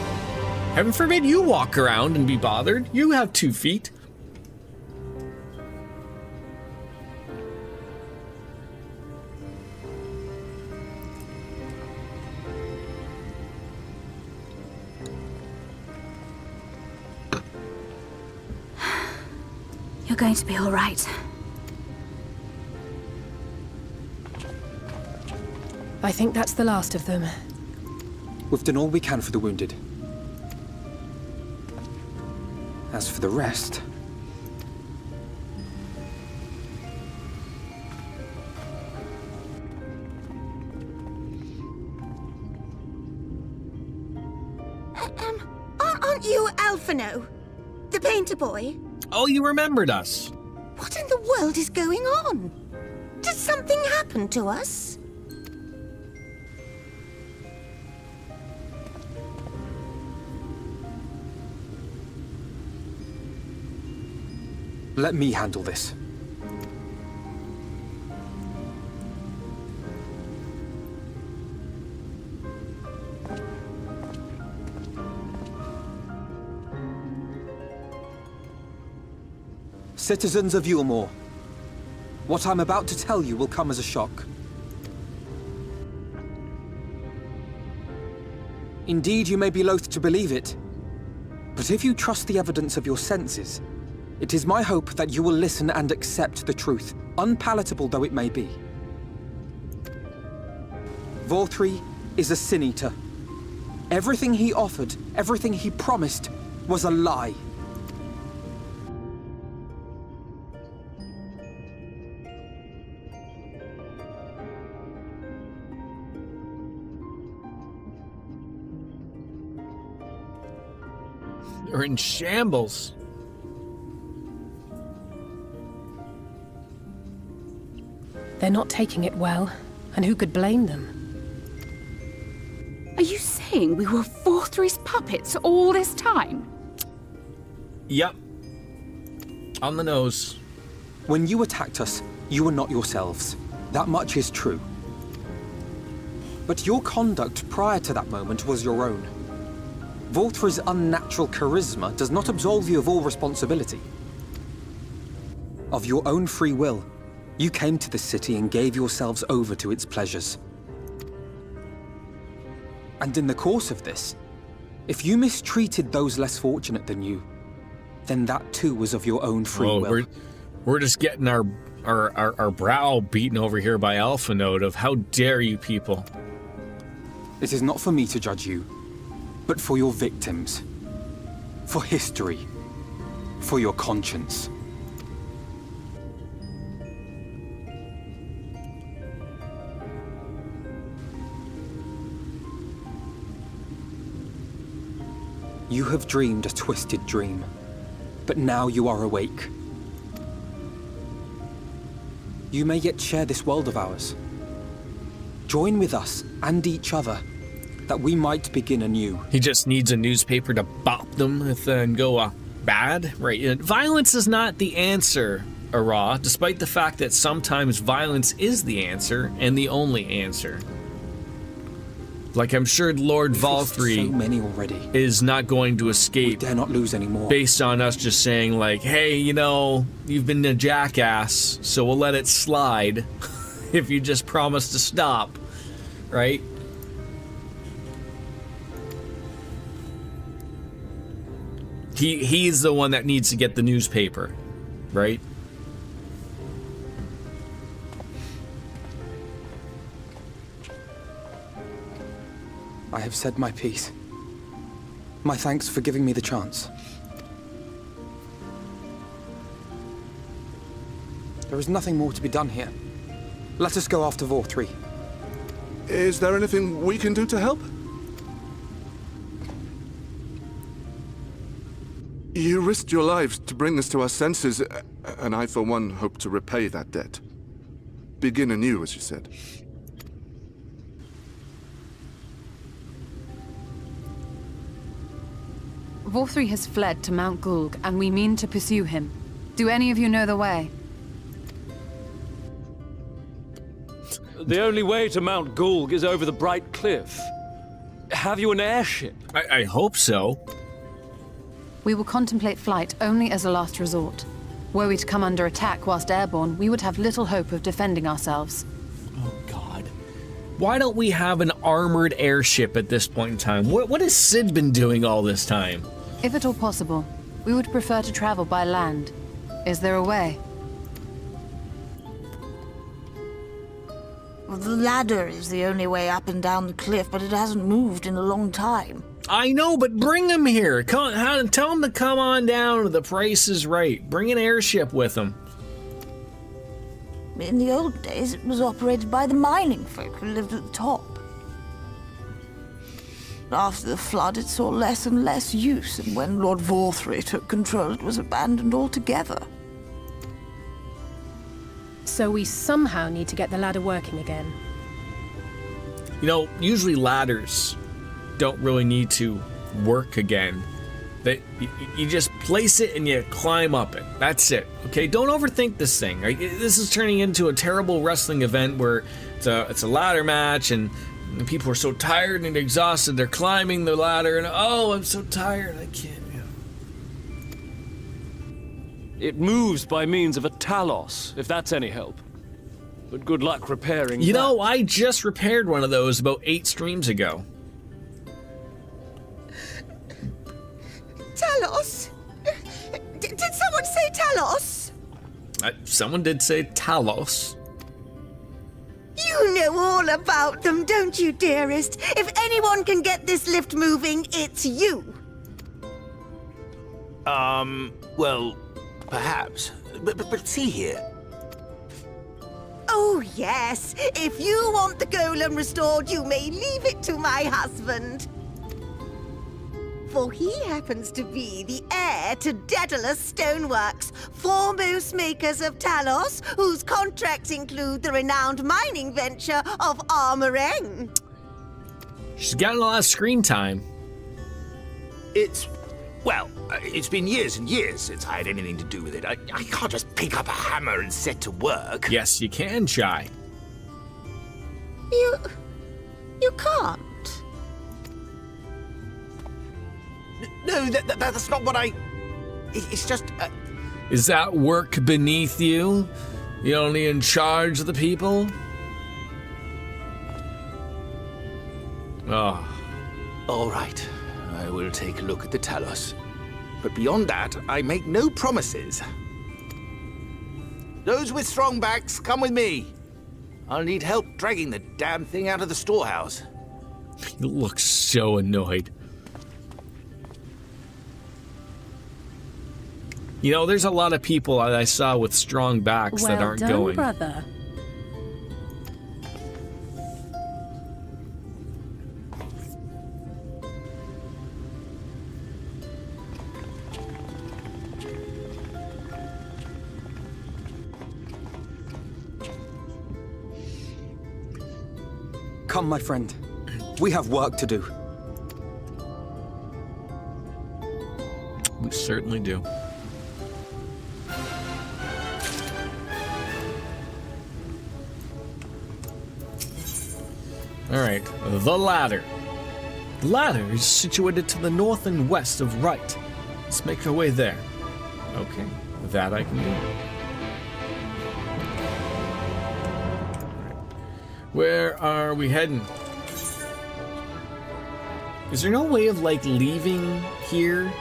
Heaven forbid you walk around and be bothered. You have 2 feet. You're going to be all right. I think that's the last of them. We've done all we can for the wounded. As for the rest... Aren't you Alfino? The painter boy? Oh, you remembered us. What in the world is going on? Did something happen to us? Let me handle this. Citizens of Yulmore, what I'm about to tell you will come as a shock. Indeed, you may be loath to believe it, but if you trust the evidence of your senses, it is my hope that you will listen and accept the truth, unpalatable though it may be. Vorthri is a sin-eater. Everything he offered, everything he promised, was a lie. You're in shambles. They're not taking it well, and who could blame them? Are you saying we were Vorthri's puppets all this time? Yep. On the nose. When you attacked us, you were not yourselves. That much is true. But your conduct prior to that moment was your own. Vorthri's unnatural charisma does not absolve you of all responsibility. Of your own free will, you came to this city and gave yourselves over to its pleasures. And in the course of this, if you mistreated those less fortunate than you, then that too was of your own free will. We're just getting our brow beaten over here by Alpha Node of how dare you people. It is not for me to judge you, but for your victims, for history, for your conscience. You have dreamed a twisted dream, but now you are awake. You may yet share this world of ours. Join with us and each other, that we might begin anew. He just needs a newspaper to bop them with and go bad, right? Violence is not the answer, Ara, despite the fact that sometimes violence is the answer and the only answer. Like, I'm sure Lord Valthree so many already. Is not going to escape. We dare not lose any more. Based on us just saying like, hey, you know, you've been a jackass, so we'll let it slide if you just promise to stop, right? He's the one that needs to get the newspaper, right? I have said my piece. My thanks for giving me the chance. There is nothing more to be done here. Let us go after Vor 3. Is there anything we can do to help? You risked your lives to bring us to our senses, and I, for one, hope to repay that debt. Begin anew, as you said. Vor 3 has fled to Mount Gulg, and we mean to pursue him. Do any of you know the way? The only way to Mount Gulg is over the Bright Cliff. Have you an airship? I hope so. We will contemplate flight only as a last resort. Were we to come under attack whilst airborne, we would have little hope of defending ourselves. Oh, God. Why don't we have an armored airship at this point in time? What has Sid been doing all this time? If at all possible, we would prefer to travel by land. Is there a way? Well, the ladder is the only way up and down the cliff, but it hasn't moved in a long time. I know, but bring him here. Tell him to come on down. The price is right. Bring an airship with him. In the old days, it was operated by the mining folk who lived at the top. After the flood, it saw less and less use, and when Lord Vor 3 took control, it was abandoned altogether. So we somehow need to get the ladder working again. You know, usually ladders don't really need to work again. You just place it and you climb up it. That's it. Okay, don't overthink this thing. Right? This is turning into a terrible wrestling event where it's a ladder match and people are so tired and exhausted. They're climbing the ladder and oh, I'm so tired. I can't. It moves by means of a Talos, if that's any help. But good luck repairing You that. know, I just repaired one of those about 8 streams ago. Talos? Did someone say Talos? Someone did say Talos. You know all about them, don't you, dearest? If anyone can get this lift moving, it's you. Well, perhaps. But see here. Oh, yes. If you want the golem restored, you may leave it to my husband. For he happens to be the heir to Daedalus Stoneworks, foremost makers of Talos, whose contracts include the renowned mining venture of Armoreng. She's gotten a lot of screen time. It's been years and years since I had anything to do with it. I can't just pick up a hammer and set to work. Yes, you can, Shy. You can't. No, that's not what I... It's just... Is that work beneath you? You're only in charge of the people? Oh. All right. I will take a look at the Talos. But beyond that, I make no promises. Those with strong backs, come with me. I'll need help dragging the damn thing out of the storehouse. You look so annoyed. You know, there's a lot of people that I saw with strong backs that aren't going. Well done, brother. Come, my friend. We have work to do. We certainly do. All right, the ladder. The ladder is situated to the north and west of Right. Let's make our way there. Okay, that I can do. Where are we heading? Is there no way of, like, leaving here?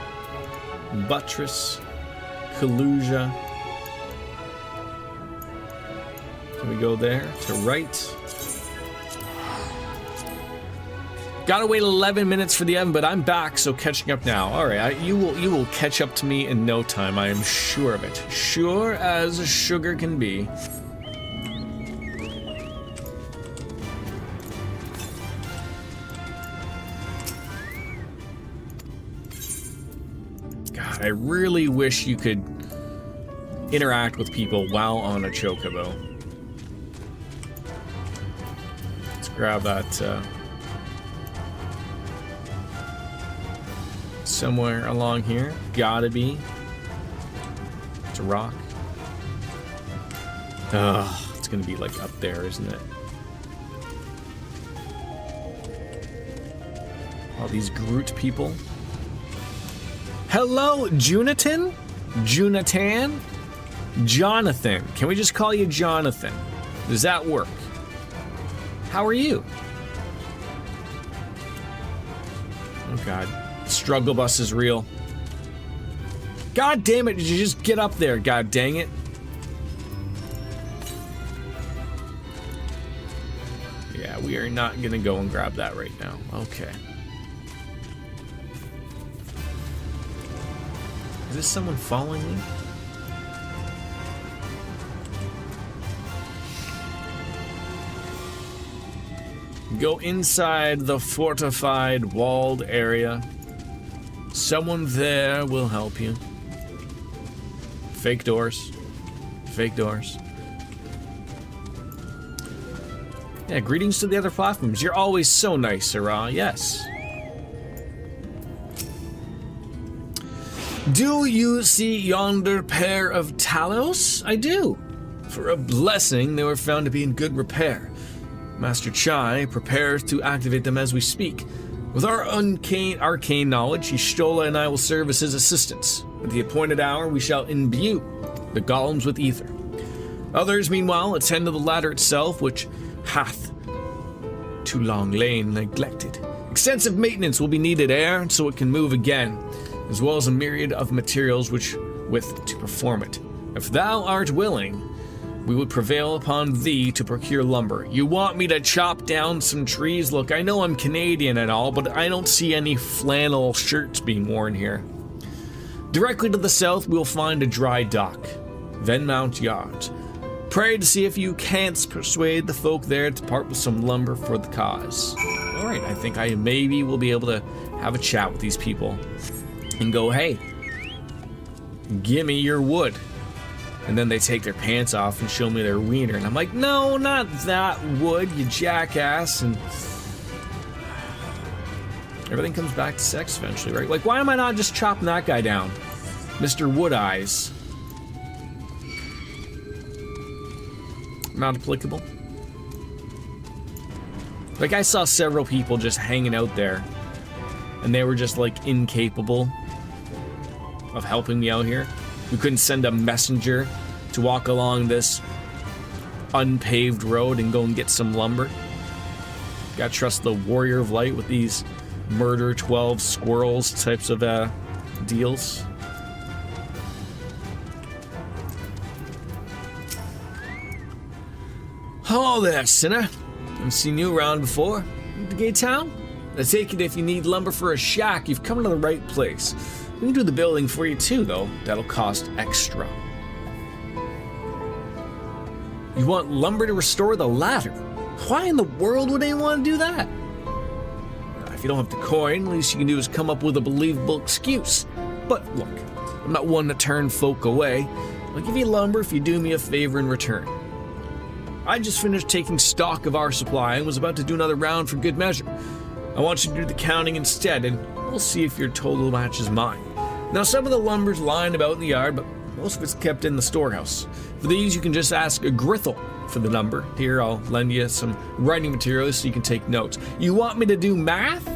Buttress, Kalusia. Can we go there? To Right? Gotta wait 11 minutes for the oven, but I'm back, so catching up now. All right, you will catch up to me in no time. I am sure of it. Sure as sugar can be. God, I really wish you could interact with people while on a chocobo. Let's grab that. Somewhere along here. Gotta be. It's a rock. Ugh, it's gonna be like up there, isn't it? All these Groot people. Hello, Jonathan? Jonathan? Jonathan. Can we just call you Jonathan? Does that work? How are you? Oh, God. Struggle bus is real. God damn it, did you just get up there? God dang it. Yeah, we are not gonna go and grab that right now. Okay. Is this someone following me? Go inside the fortified, walled area. Someone there will help you. Fake doors. Fake doors. Yeah, greetings to the other platforms. You're always so nice, Sarah. Yes. Do you see yonder pair of Talos? I do. For a blessing, they were found to be in good repair. Master Chai prepares to activate them as we speak. With our arcane knowledge, Y'shtola and I will serve as his assistants. At the appointed hour, we shall imbue the golems with ether. Others, meanwhile, attend to the ladder itself, which hath too long lain neglected. Extensive maintenance will be needed ere so it can move again, as well as a myriad of materials with to perform it. If thou art willing, we would prevail upon thee to procure lumber. You want me to chop down some trees? Look, I know I'm Canadian and all, but I don't see any flannel shirts being worn here. Directly to the south, we'll find a dry dock, then mount yards. Pray to see if you can't persuade the folk there to part with some lumber for the cause. All right, I think I maybe will be able to have a chat with these people and go, hey, give me your wood. And then they take their pants off and show me their wiener. And I'm like, no, not that wood, you jackass. And everything comes back to sex eventually, right? Like, why am I not just chopping that guy down? Mr. Wood Eyes. Not applicable. Like, I saw several people just hanging out there. And they were just, like, incapable of helping me out here. We couldn't send a messenger to walk along this unpaved road and go and get some lumber. Gotta trust the Warrior of Light with these murder 12 squirrels types of deals. Hello there, sinner. I've seen you around before. The Gay Town? I take it if you need lumber for a shack, you've come to the right place. We can do the building for you too, though. That'll cost extra. You want lumber to restore the ladder? Why in the world would anyone want to do that? If you don't have the coin, at least you can do is come up with a believable excuse. But look, I'm not one to turn folk away. I'll give you lumber if you do me a favor in return. I just finished taking stock of our supply and was about to do another round for good measure. I want you to do the counting instead, and we'll see if your total matches mine. Now, some of the lumber's lying about in the yard, but most of it's kept in the storehouse. For these, you can just ask a Grithel for the number. Here, I'll lend you some writing materials so you can take notes. You want me to do math?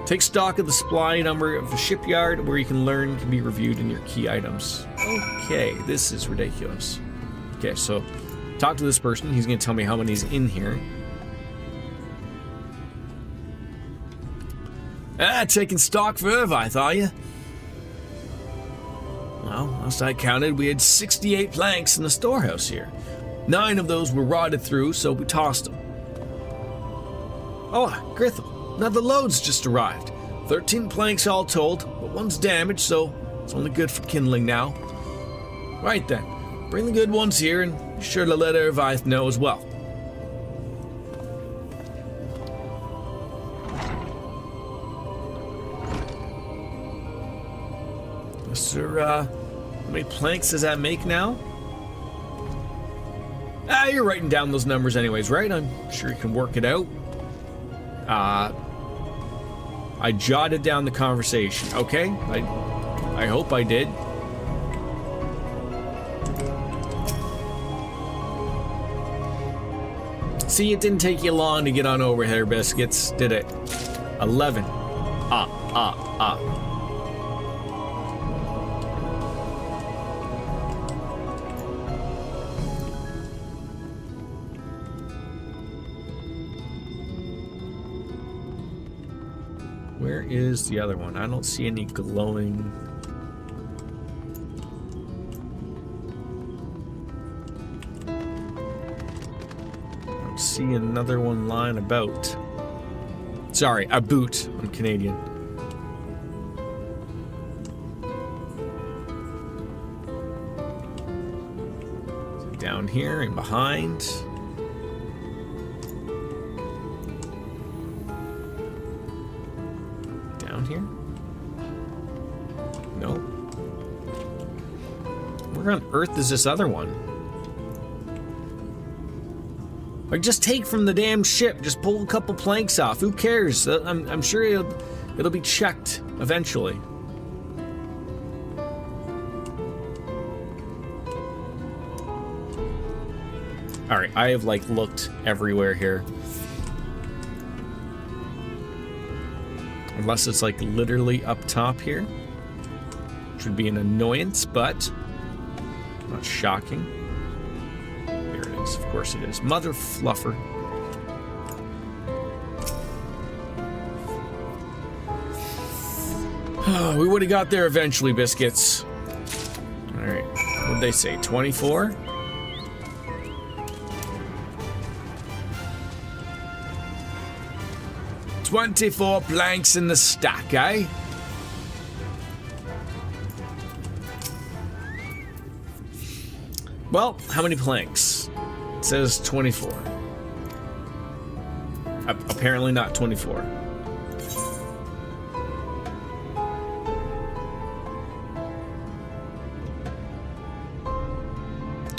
Take stock of the supply number of the shipyard, where you can learn can be reviewed in your key items. Okay, this is ridiculous. Okay, so talk to this person. He's going to tell me how many's in here. Taking stock for Irvine, are you? Well, last I counted, we had 68 planks in the storehouse here. 9 of those were rotted through, so we tossed them. Oh, Gritham, now the load's just arrived. 13 planks all told, but one's damaged, so it's only good for kindling now. Right then, bring the good ones here and be sure to let Ervith know as well. Sir, how many planks does that make now? You're writing down those numbers anyways, right? I'm sure you can work it out. I jotted down the conversation, okay? I hope I did. See, it didn't take you long to get on over here, biscuits, did it? 11. Where is the other one? I don't see any glowing. I don't see another one lying about. Sorry, a boot. I'm Canadian. So down here and behind. Here? No. Where on earth is this other one? Like, just take from the damn ship. Just pull a couple planks off. Who cares? I'm sure it'll be checked eventually. All right, I have like looked everywhere here. Unless it's like literally up top here, which would be an annoyance, but not shocking. There it is. Of course it is. Mother fluffer. We would have got there eventually, biscuits. All right. What'd they say? 24? "24 planks in the stack, eh?" Well, how many planks? It says 24. Apparently not 24.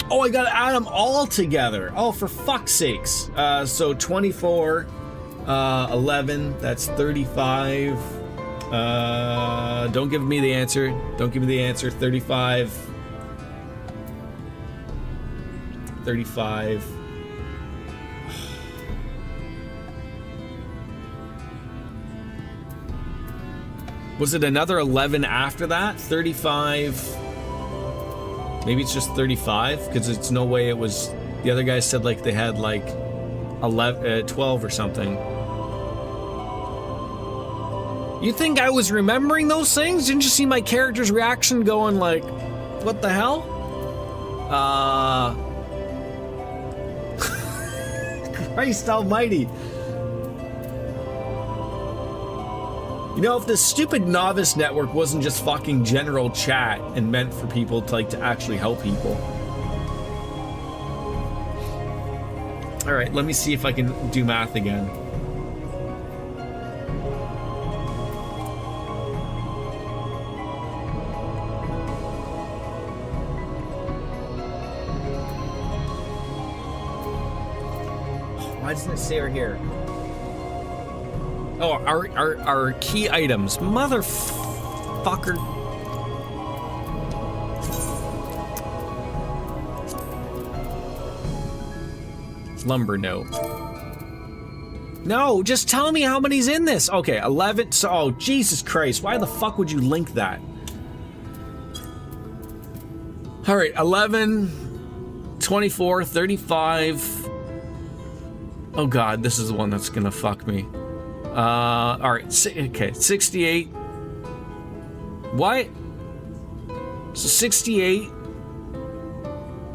Oh, I gotta add them all together. Oh, for fuck's sakes. So 24... 11, that's 35. Don't give me the answer. Don't give me the answer. 35. 35. Was it another 11 after that? 35. Maybe it's just 35, because it's no way it was. The other guy said like they had like 11, 12 or something. You think I was remembering those things? Didn't you see my character's reaction going like, what the hell? Christ almighty. You know, if this stupid novice network wasn't just fucking general chat and meant for people to like to actually help people. All right, let me see if I can do math again. Why doesn't it say right here? Oh, our key items. Motherfucker. Lumber note. No, just tell me how many's in this. Okay, 11. So, oh, Jesus Christ. Why the fuck would you link that? All right, 11, 24, 35. Oh God, this is the one that's gonna fuck me. All right, okay, 68. What? So 68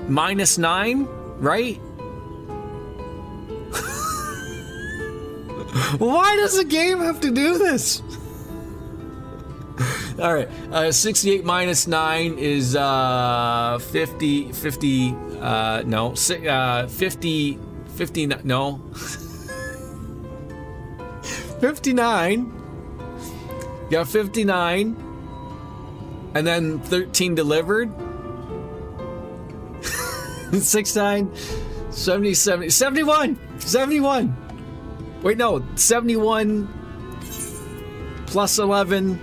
minus 9, right? Why does the game have to do this? All right, 68 minus 9 is 50, 50, no, 50, 50, no. 59. You got 59. And then 13 delivered. 69, 70, 70, 71. 71. Wait, no, 71 plus 11.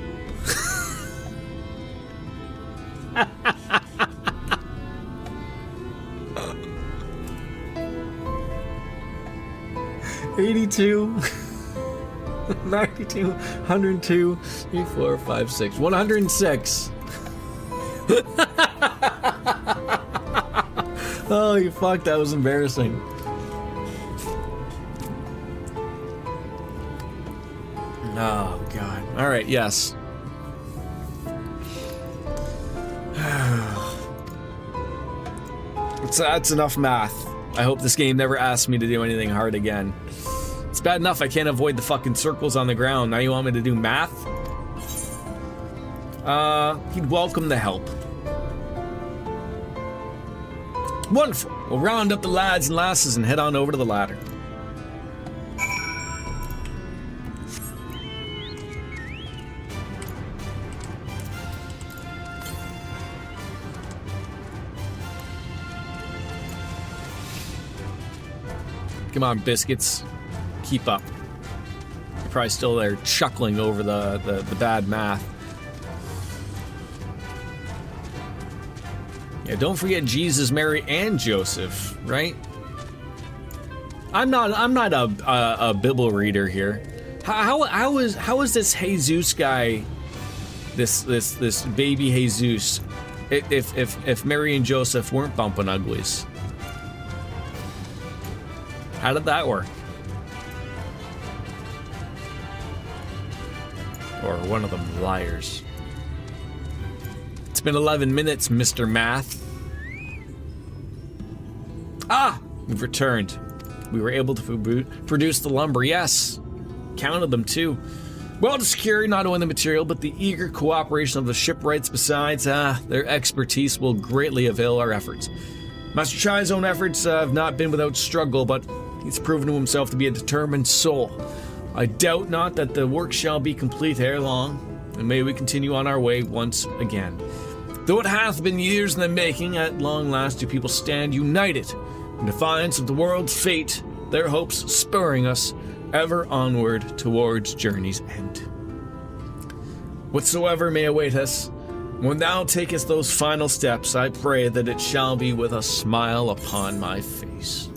$82, 92, 102, 3, 4, 5, 6, 106. Oh, you fuck, that was embarrassing. Oh, God. All right, yes. That's enough math. I hope this game never asks me to do anything hard again. It's bad enough I can't avoid the fucking circles on the ground. Now you want me to do math? He'd welcome the help. Wonderful. We'll round up the lads and lasses and head on over to the ladder. Come on, biscuits. Keep up. You're probably still there chuckling over the bad math. Yeah, don't forget Jesus, Mary, and Joseph, right? I'm not a Bible reader here. How is this Jesus guy, this baby Jesus, if Mary and Joseph weren't bumping uglies? How did that work? Or one of them liars. It's been 11 minutes, Mr. Math. Ah! We've returned. We were able to produce the lumber, yes. Counted them too. Well to secure not only the material, but the eager cooperation of the shipwrights besides. Their expertise will greatly avail our efforts. Master Chai's own efforts have not been without struggle, but he's proven to himself to be a determined soul. I doubt not that the work shall be complete ere long, and may we continue on our way once again. Though it hath been years in the making, at long last do people stand united in defiance of the world's fate, their hopes spurring us ever onward towards journey's end. Whatsoever may await us, when thou takest those final steps, I pray that it shall be with a smile upon my face.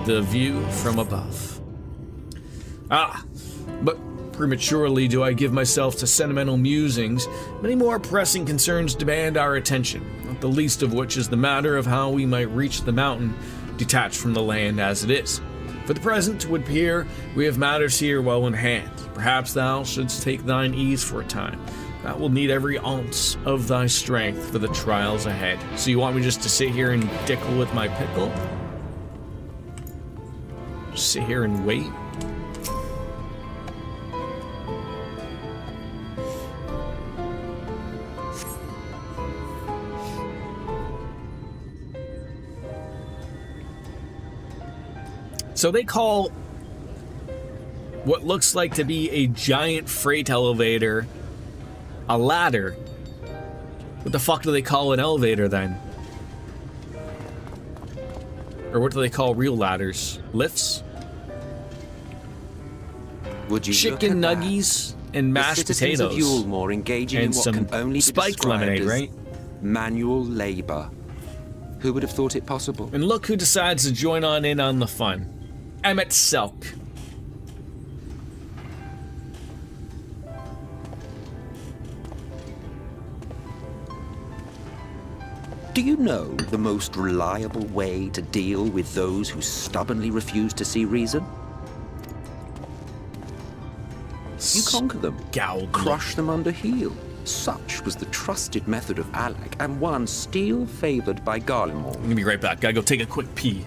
The view from above. But prematurely do I give myself to sentimental musings. Many more pressing concerns demand our attention, not the least of which is the matter of how we might reach the mountain, detached from the land as it is. For the present, 'twould appear we have matters here well in hand. Perhaps thou shouldst take thine ease for a time. That will need every ounce of thy strength for the trials ahead. So you want me just to sit here and dickle with my pickle? Just sit here and wait? So they call what looks like to be a giant freight elevator a ladder. What the fuck do they call an elevator then? Or what do they call real ladders? Lifts? Would you chicken nuggies and mashed potatoes of Yulmore engaging and in what some can only be spiked described lemonade, as right? manual labor. Who would have thought it possible? And look who decides to join on in on the fun. Emmett Selk. Do you know the most reliable way to deal with those who stubbornly refuse to see reason? You conquer them, crush them under heel. Such was the trusted method of Alec, and one still favored by Garlemore. I'm gonna be right back. Gotta go take a quick pee.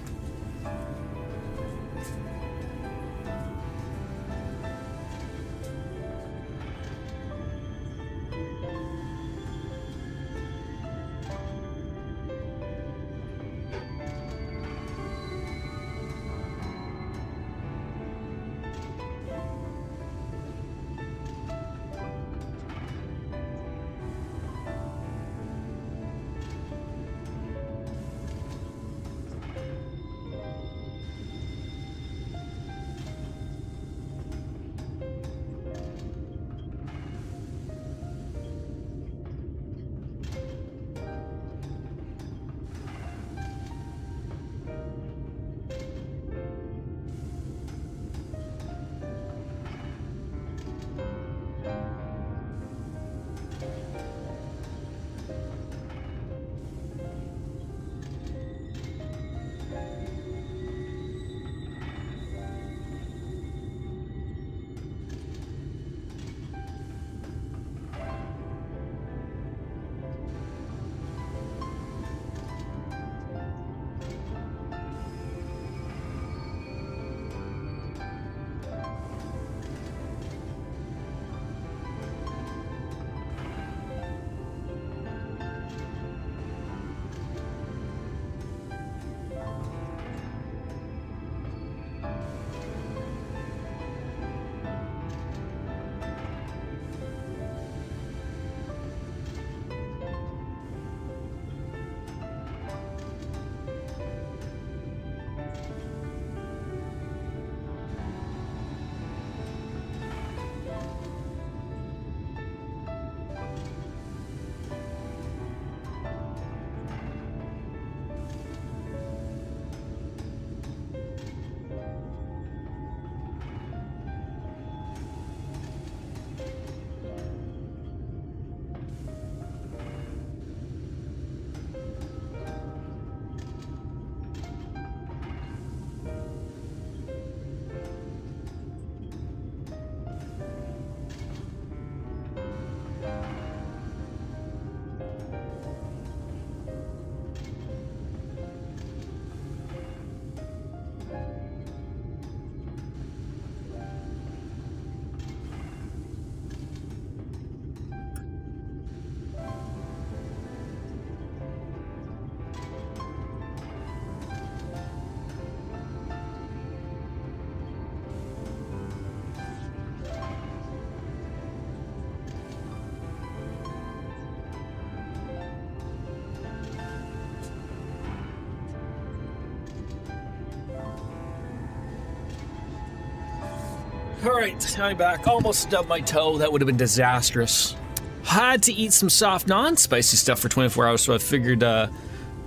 Alright, I'm back. Almost stubbed my toe. That would have been disastrous. Had to eat some soft, non-spicy stuff for 24 hours, so I figured,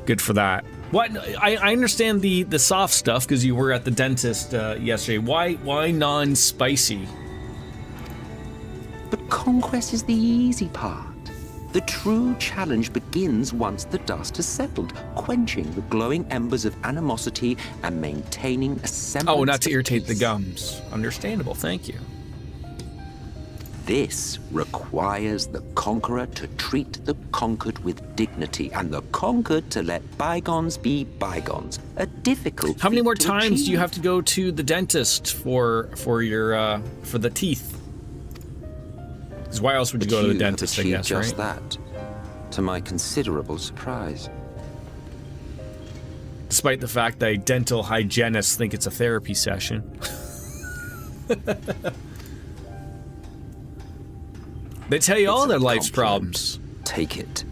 good for that. What? I understand the soft stuff because you were at the dentist yesterday. Why non-spicy? But conquest is the easy part. The true challenge begins once the dust has settled, quenching the glowing embers of animosity and maintaining a semblance. Oh, not to of irritate peace. the gums. Understandable, thank you. This requires the conqueror to treat the conquered with dignity, and the conquered to let bygones be bygones. A difficult. How many feat more to times do you achieve. have to go to the dentist for your for the teeth? Because why else would you But go to the have dentist? I achieved guess, just right? that, to my considerable surprise. Despite the fact that dental hygienists think it's a therapy session. They tell you all It's a their life's compliment. problems. Take it.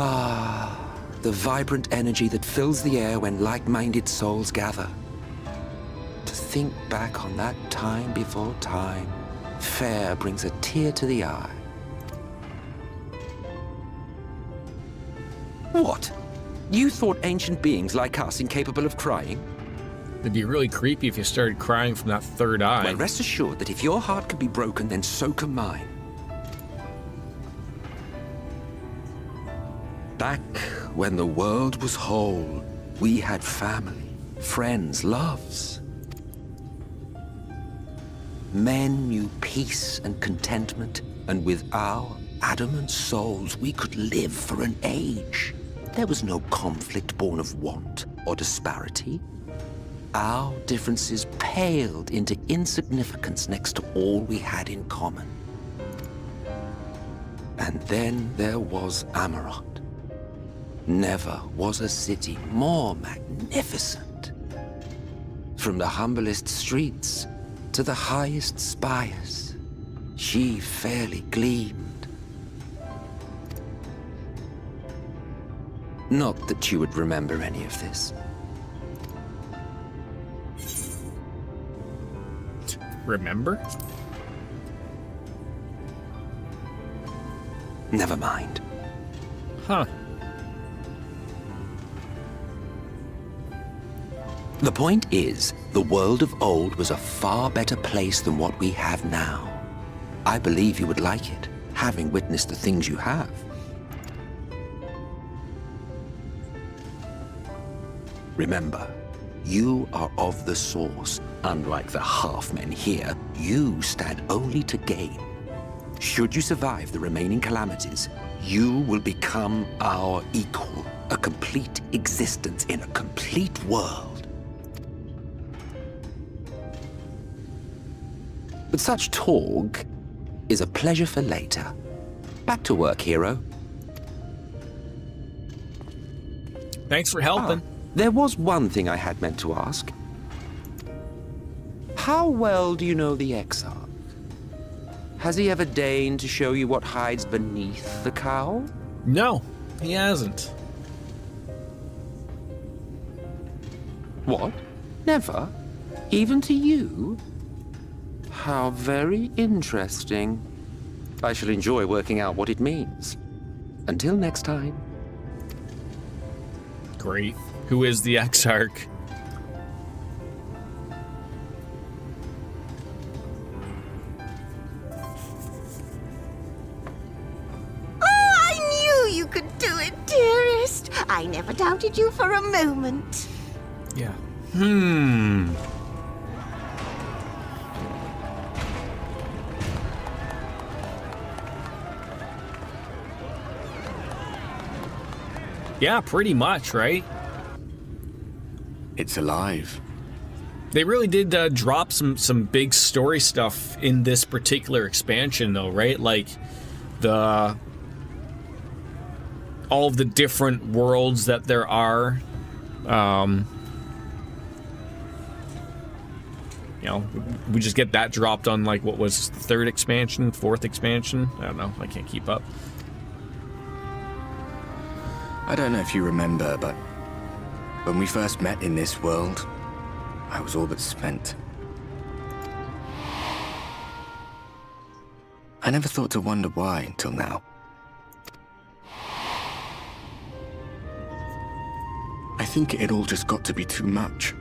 Ah, the vibrant energy that fills the air when like-minded souls gather. To think back on that time before time, fair brings a tear to the eye. What? You thought ancient beings like us incapable of crying? It'd be really creepy if you started crying from that third eye. Well, rest assured that if your heart can be broken, then so can mine. Back when the world was whole, we had family, friends, loves. Men knew peace and contentment, and with our adamant souls, we could live for an age. There was no conflict born of want or disparity. Our differences paled into insignificance next to all we had in common. And then there was Amarok. Never was a city more magnificent. From the humblest streets to the highest spires, she fairly gleamed. Not that you would remember any of this. Remember? Never mind. Huh. The point is, the world of old was a far better place than what we have now. I believe you would like it, having witnessed the things you have. Remember, you are of the source. Unlike the half-men here, you stand only to gain. Should you survive the remaining calamities, you will become our equal, a complete existence in a complete world. But such talk is a pleasure for later. Back to work, hero. Thanks for helping. There was one thing I had meant to ask. How well do you know the XIV? Has he ever deigned to show you what hides beneath the cowl? No, he hasn't. What? Never? Even to you? How very interesting. I shall enjoy working out what it means. Until next time. Great. Who is the Exarch? I knew you could do it, dearest. I never doubted you for a moment. Yeah. Yeah, pretty much, right? It's alive. They really did drop some big story stuff in this particular expansion, though, right? Like all of the different worlds that there are. You know, we just get that dropped on, like, what was the 3rd expansion, 4th expansion? I don't know. I can't keep up. I don't know if you remember, but when we first met in this world, I was all but spent. I never thought to wonder why until now. I think it all just got to be too much.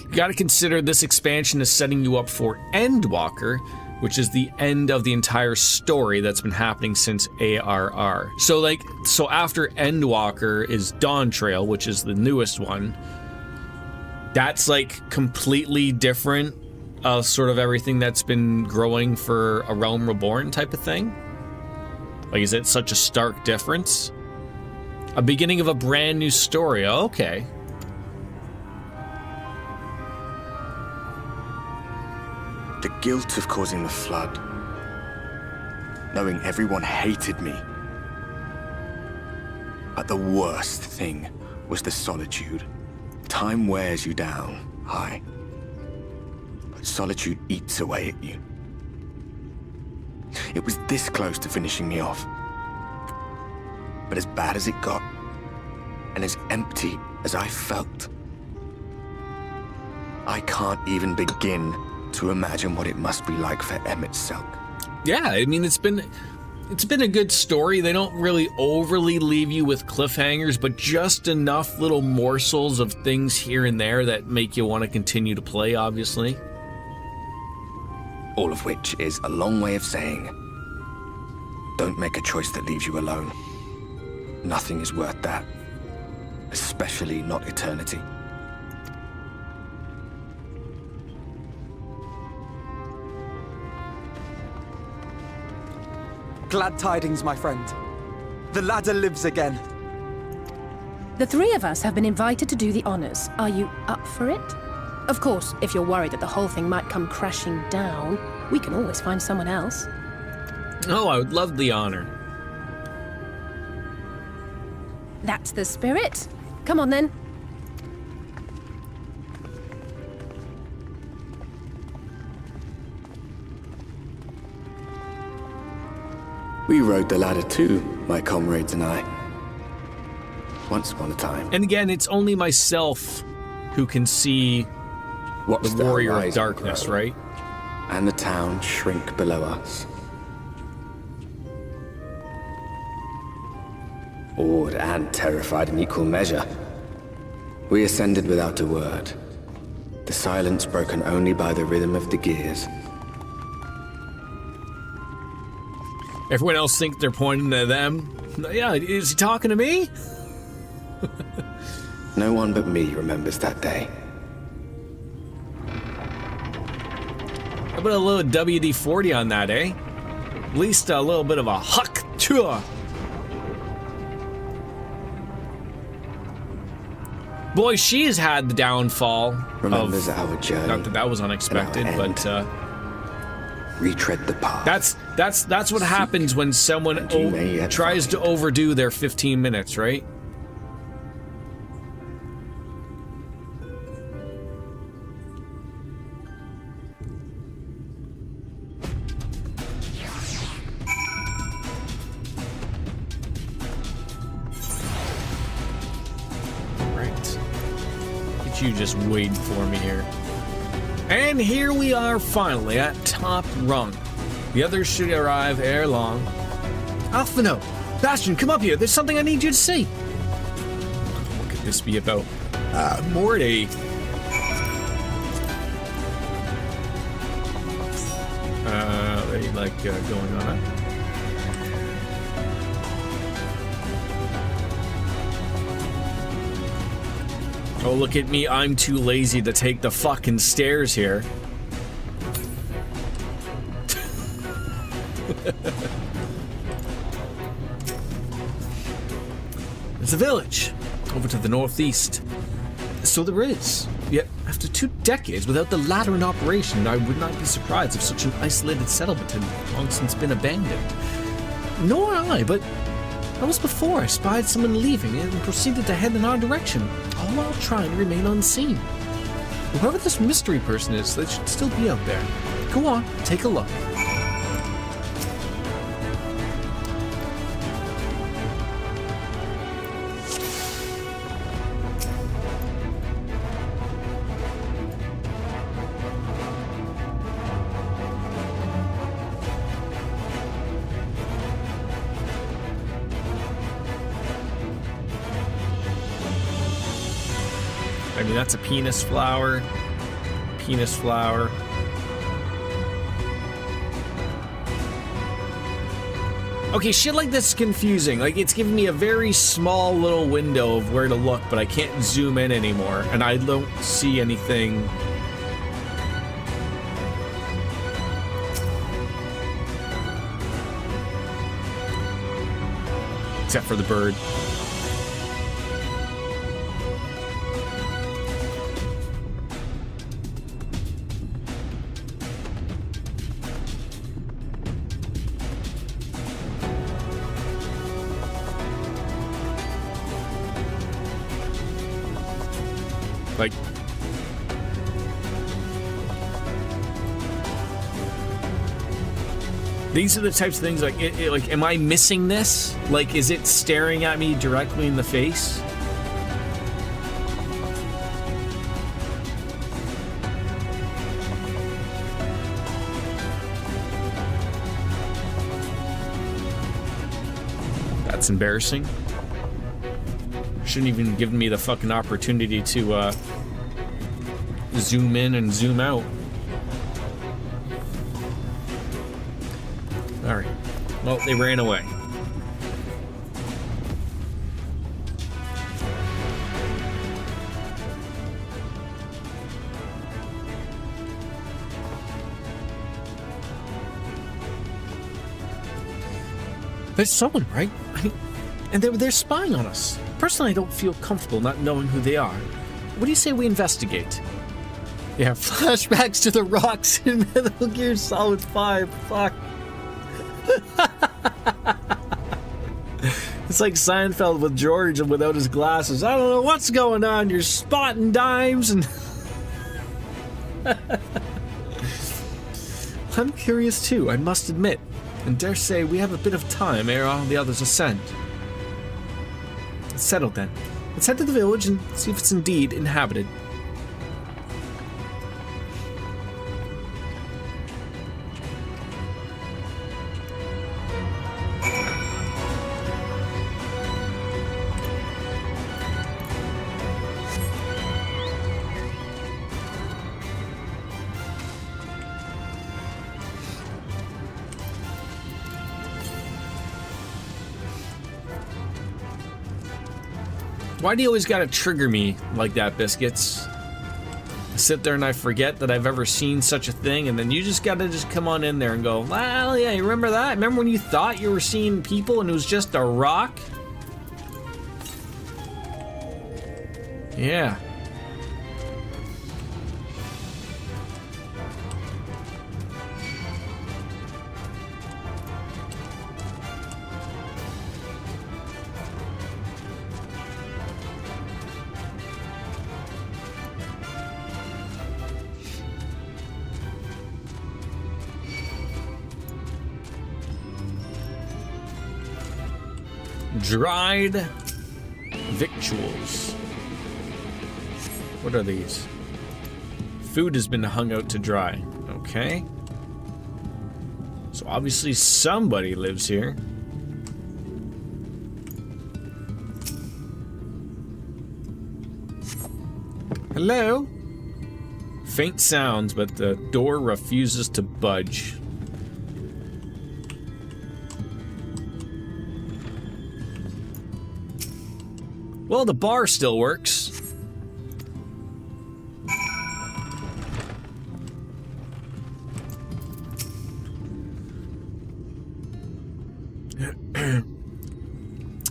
You gotta consider this expansion is setting you up for Endwalker, which is the end of the entire story that's been happening since ARR. So after Endwalker is Dawn Trail, which is the newest one. That's like completely different sort of everything that's been growing for A Realm Reborn type of thing. Like, is it such a stark difference? A beginning of a brand new story, okay. The guilt of causing the flood. Knowing everyone hated me. But the worst thing was the solitude. Time wears you down, aye. But solitude eats away at you. It was this close to finishing me off. But as bad as it got, and as empty as I felt, I can't even begin to imagine what it must be like for Emmett Selk. Yeah, I mean, it's been a good story. They don't really overly leave you with cliffhangers, but just enough little morsels of things here and there that make you want to continue to play, obviously. All of which is a long way of saying, don't make a choice that leaves you alone. Nothing is worth that. Especially not eternity. Glad tidings, my friend. The ladder lives again. The 3 of us have been invited to do the honors. Are you up for it? Of course, if you're worried that the whole thing might come crashing down, we can always find someone else. Oh, I would love the honor. That's the spirit. Come on, then. We rode the ladder too, my comrades and I. Once upon a time. And again, it's only myself who can see Watch the warrior of darkness, grow, right? And the town shrink below us. Awed and terrified in equal measure. We ascended without a word. The silence broken only by the rhythm of the gears. Everyone else thinks they're pointing to them. Yeah, is he talking to me? No one but me remembers that day. How about a little WD-40 on that, eh? At least a little bit of a huck tour. Boy, she has had the downfall. Remembers our journey. Not that that was unexpected, but retread the path. That's what happens when someone tries to overdo their 15 minutes, right? You just waiting for me here. And here we are finally at top rung. The others should arrive ere long. Alphino, Bastion, come up here. There's something I need you to see. What could this be about? Morty. They like going on. Oh, look at me. I'm too lazy to take the fucking stairs here. There's a village over to the northeast. So there is. Yet, after 2 decades without the ladder in operation, I would not be surprised if such an isolated settlement had long since been abandoned. Nor I, but almost before I spied someone leaving and proceeded to head in our direction, all while trying to remain unseen. Whoever this mystery person is, they should still be out there. Go on, take a look. I mean, that's a penis flower. Penis flower. Okay, shit like this is confusing. Like, it's giving me a very small little window of where to look, but I can't zoom in anymore, and I don't see anything. Except for the bird. Like, these are the types of things, like, like, am I missing this? Like, is it staring at me directly in the face? That's embarrassing. Shouldn't even given me the fucking opportunity to zoom in and zoom out. Alright. Well, they ran away. There's someone, right? And they're spying on us. Personally, I don't feel comfortable not knowing who they are. What do you say we investigate? Yeah, flashbacks to the rocks in Metal Gear Solid 5. Fuck. It's like Seinfeld with George and without his glasses. I don't know what's going on. You're spotting dimes and... I'm curious too, I must admit. And dare say we have a bit of time ere all the others ascend. Settled then. Let's head to the village and see if it's indeed inhabited. Why do you always gotta trigger me like that, Biscuits? I sit there and I forget that I've ever seen such a thing, and then you just gotta come on in there and go, well, yeah, you remember that? Remember when you thought you were seeing people and it was just a rock? Yeah. Dried victuals. What are these? Food has been hung out to dry. Okay. So obviously somebody lives here. Hello? Faint sounds, but the door refuses to budge. Well, the bar still works.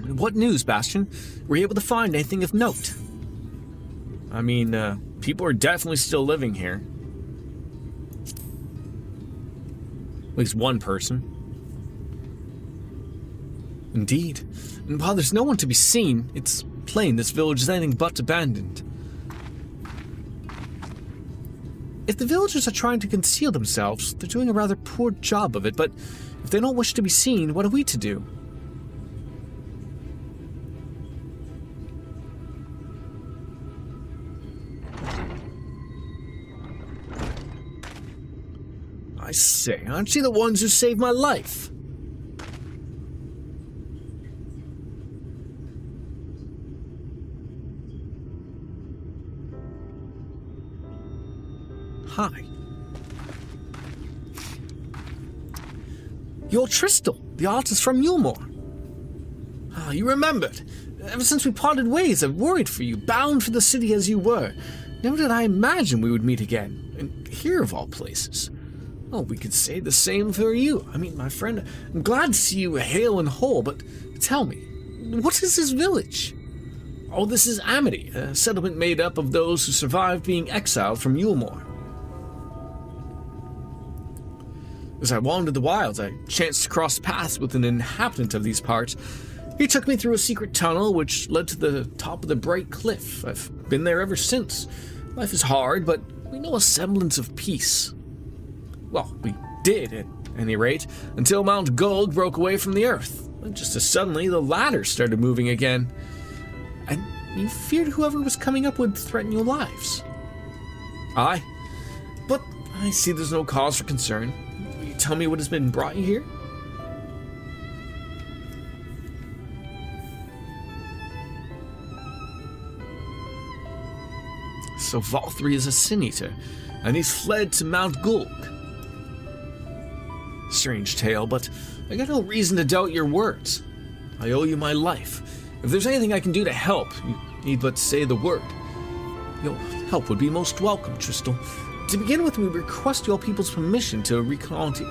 What news, Bastion? Were you able to find anything of note? I mean, people are definitely still living here. At least one person. Indeed. And while there's no one to be seen, it's plain this village is anything but abandoned. If the villagers are trying to conceal themselves, they're doing a rather poor job of it, but if they don't wish to be seen, what are we to do? I say, aren't you the ones who saved my life? Hi. You're Tristel, the artist from Yulmore. Ah, you remembered. Ever since we parted ways, I've worried for you, bound for the city as you were. Never did I imagine we would meet again, and here of all places. Oh, we could say the same for you. I mean, my friend, I'm glad to see you hale and whole, but tell me, what is this village? Oh, this is Amity, a settlement made up of those who survived being exiled from Yulmore. As I wandered the wilds, I chanced to cross paths with an inhabitant of these parts. He took me through a secret tunnel which led to the top of the bright cliff. I've been there ever since. Life is hard, but we know a semblance of peace. Well, we did, at any rate, until Mount Gold broke away from the earth. And just as suddenly, the ladder started moving again. And you feared whoever was coming up would threaten your lives. Aye, but I see there's no cause for concern. Will you tell me what has been brought you here? So Valtteri is a Sin Eater, and he's fled to Mount Gulg. Strange tale, but I got no reason to doubt your words. I owe you my life. If there's anything I can do to help, you need but say the word. Your help would be most welcome, Tristel. To begin with, we request your people's permission to reconnoiter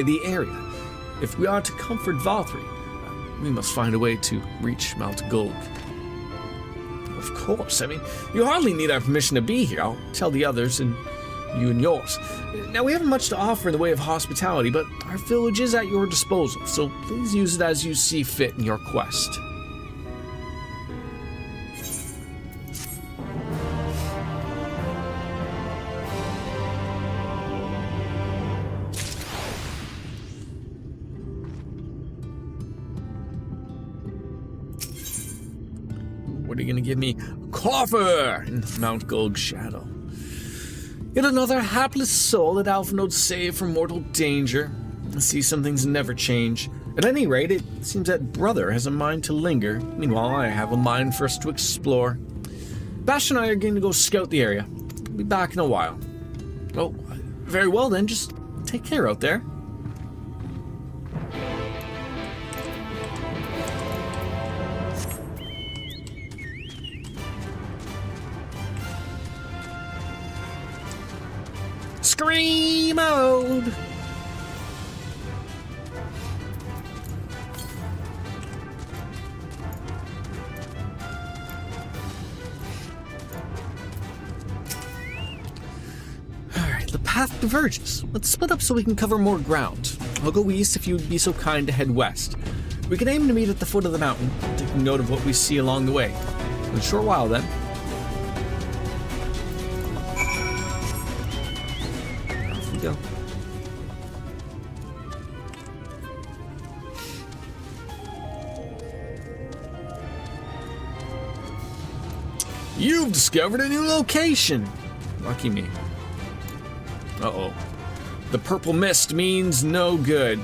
the area. If we are to comfort Valtteri, we must find a way to reach Mount Gulg. Of course, I mean, you hardly need our permission to be here. I'll tell the others and you and yours. Now, we haven't much to offer in the way of hospitality, but our village is at your disposal, so please use it as you see fit in your quest. What are you going to give me? Coffer in Mount Gold's shadow. Yet another hapless soul that Alphinaud saved from mortal danger. I see some things never change. At any rate, it seems that brother has a mind to linger. Meanwhile, I have a mind for us to explore. Bash and I are going to go scout the area. We'll be back in a while. Oh, very well then, just take care out there. Scream mode! Alright, the path diverges. Let's split up so we can cover more ground. I'll go east if you'd be so kind to head west. We can aim to meet at the foot of the mountain, taking note of what we see along the way. In a short while then. Go. You've discovered a new location. Lucky me. Uh-oh. The purple mist means no good.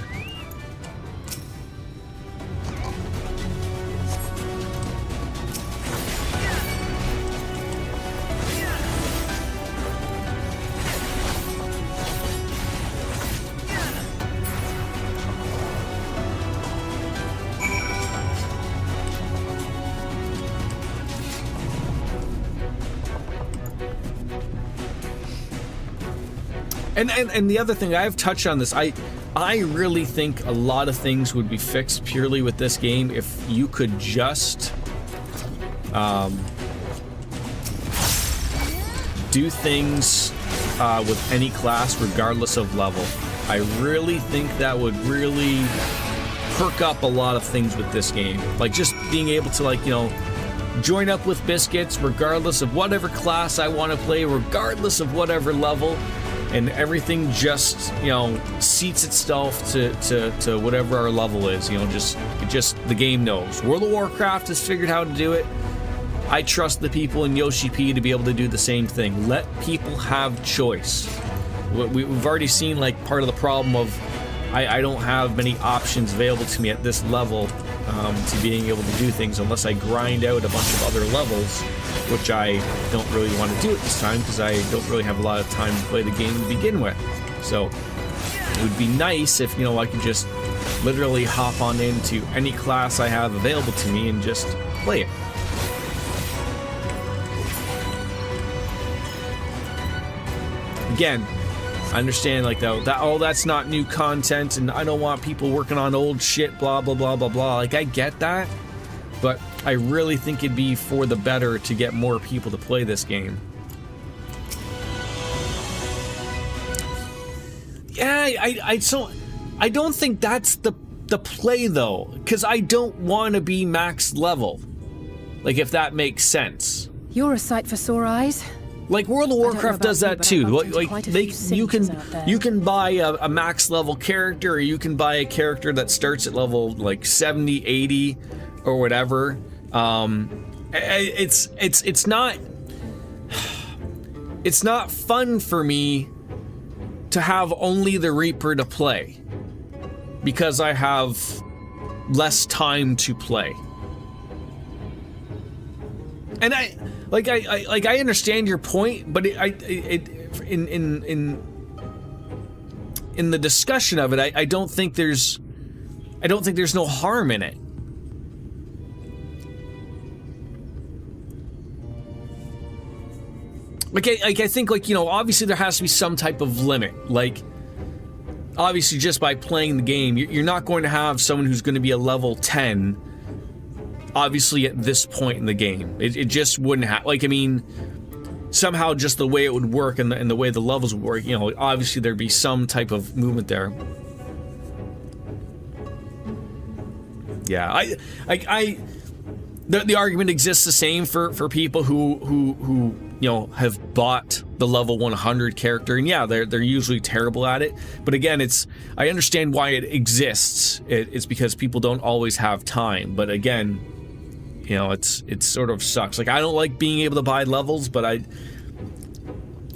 And the other thing, I've touched on this, I really think a lot of things would be fixed purely with this game if you could just do things with any class regardless of level. I really think that would really perk up a lot of things with this game. Like just being able to, like, you know, join up with Biscuits regardless of whatever class I want to play, regardless of whatever level, and everything just, you know, seats itself to whatever our level is. You know, just the game knows. World of Warcraft has figured how to do it. I trust the people in Yoshi P to be able to do the same thing. Let people have choice. We've already seen, like, part of the problem of I don't have many options available to me at this level to being able to do things unless I grind out a bunch of other levels, which I don't really want to do at this time because I don't really have a lot of time to play the game to begin with. So it would be nice if, you know, I could just literally hop on into any class I have available to me and just play it. Again, I understand, like, that's not new content, and I don't want people working on old shit, blah, blah, blah, blah, blah. Like, I get that, but I really think it'd be for the better to get more people to play this game. Yeah, I don't think that's the play, though, because I don't want to be max level. Like, if that makes sense. You're a sight for sore eyes. Like, World of Warcraft does that too. Like you can buy a max level character, or you can buy a character that starts at level like 70, 80, or whatever. It's not fun for me to have only the Reaper to play because I have less time to play. And I understand your point, but in the discussion of it, I don't think there's no harm in it. I think, like, you know, obviously there has to be some type of limit. Like, obviously just by playing the game, you're not going to have someone who's going to be a level 10 obviously at this point in the game. It just wouldn't have, like, I mean, somehow just the way it would work and the way the levels would work, you know, obviously there'd be some type of movement there. Yeah, the argument exists the same for people who you know, have bought the level 100 character, and yeah, they're usually terrible at it. But again, I understand why it exists. It's because people don't always have time. But again, you know, it sort of sucks. Like, I don't like being able to buy levels, but